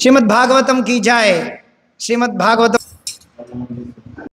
శ్రీమద్ భాగవతం కీ జాయ్. శ్రీమద్ భాగవతం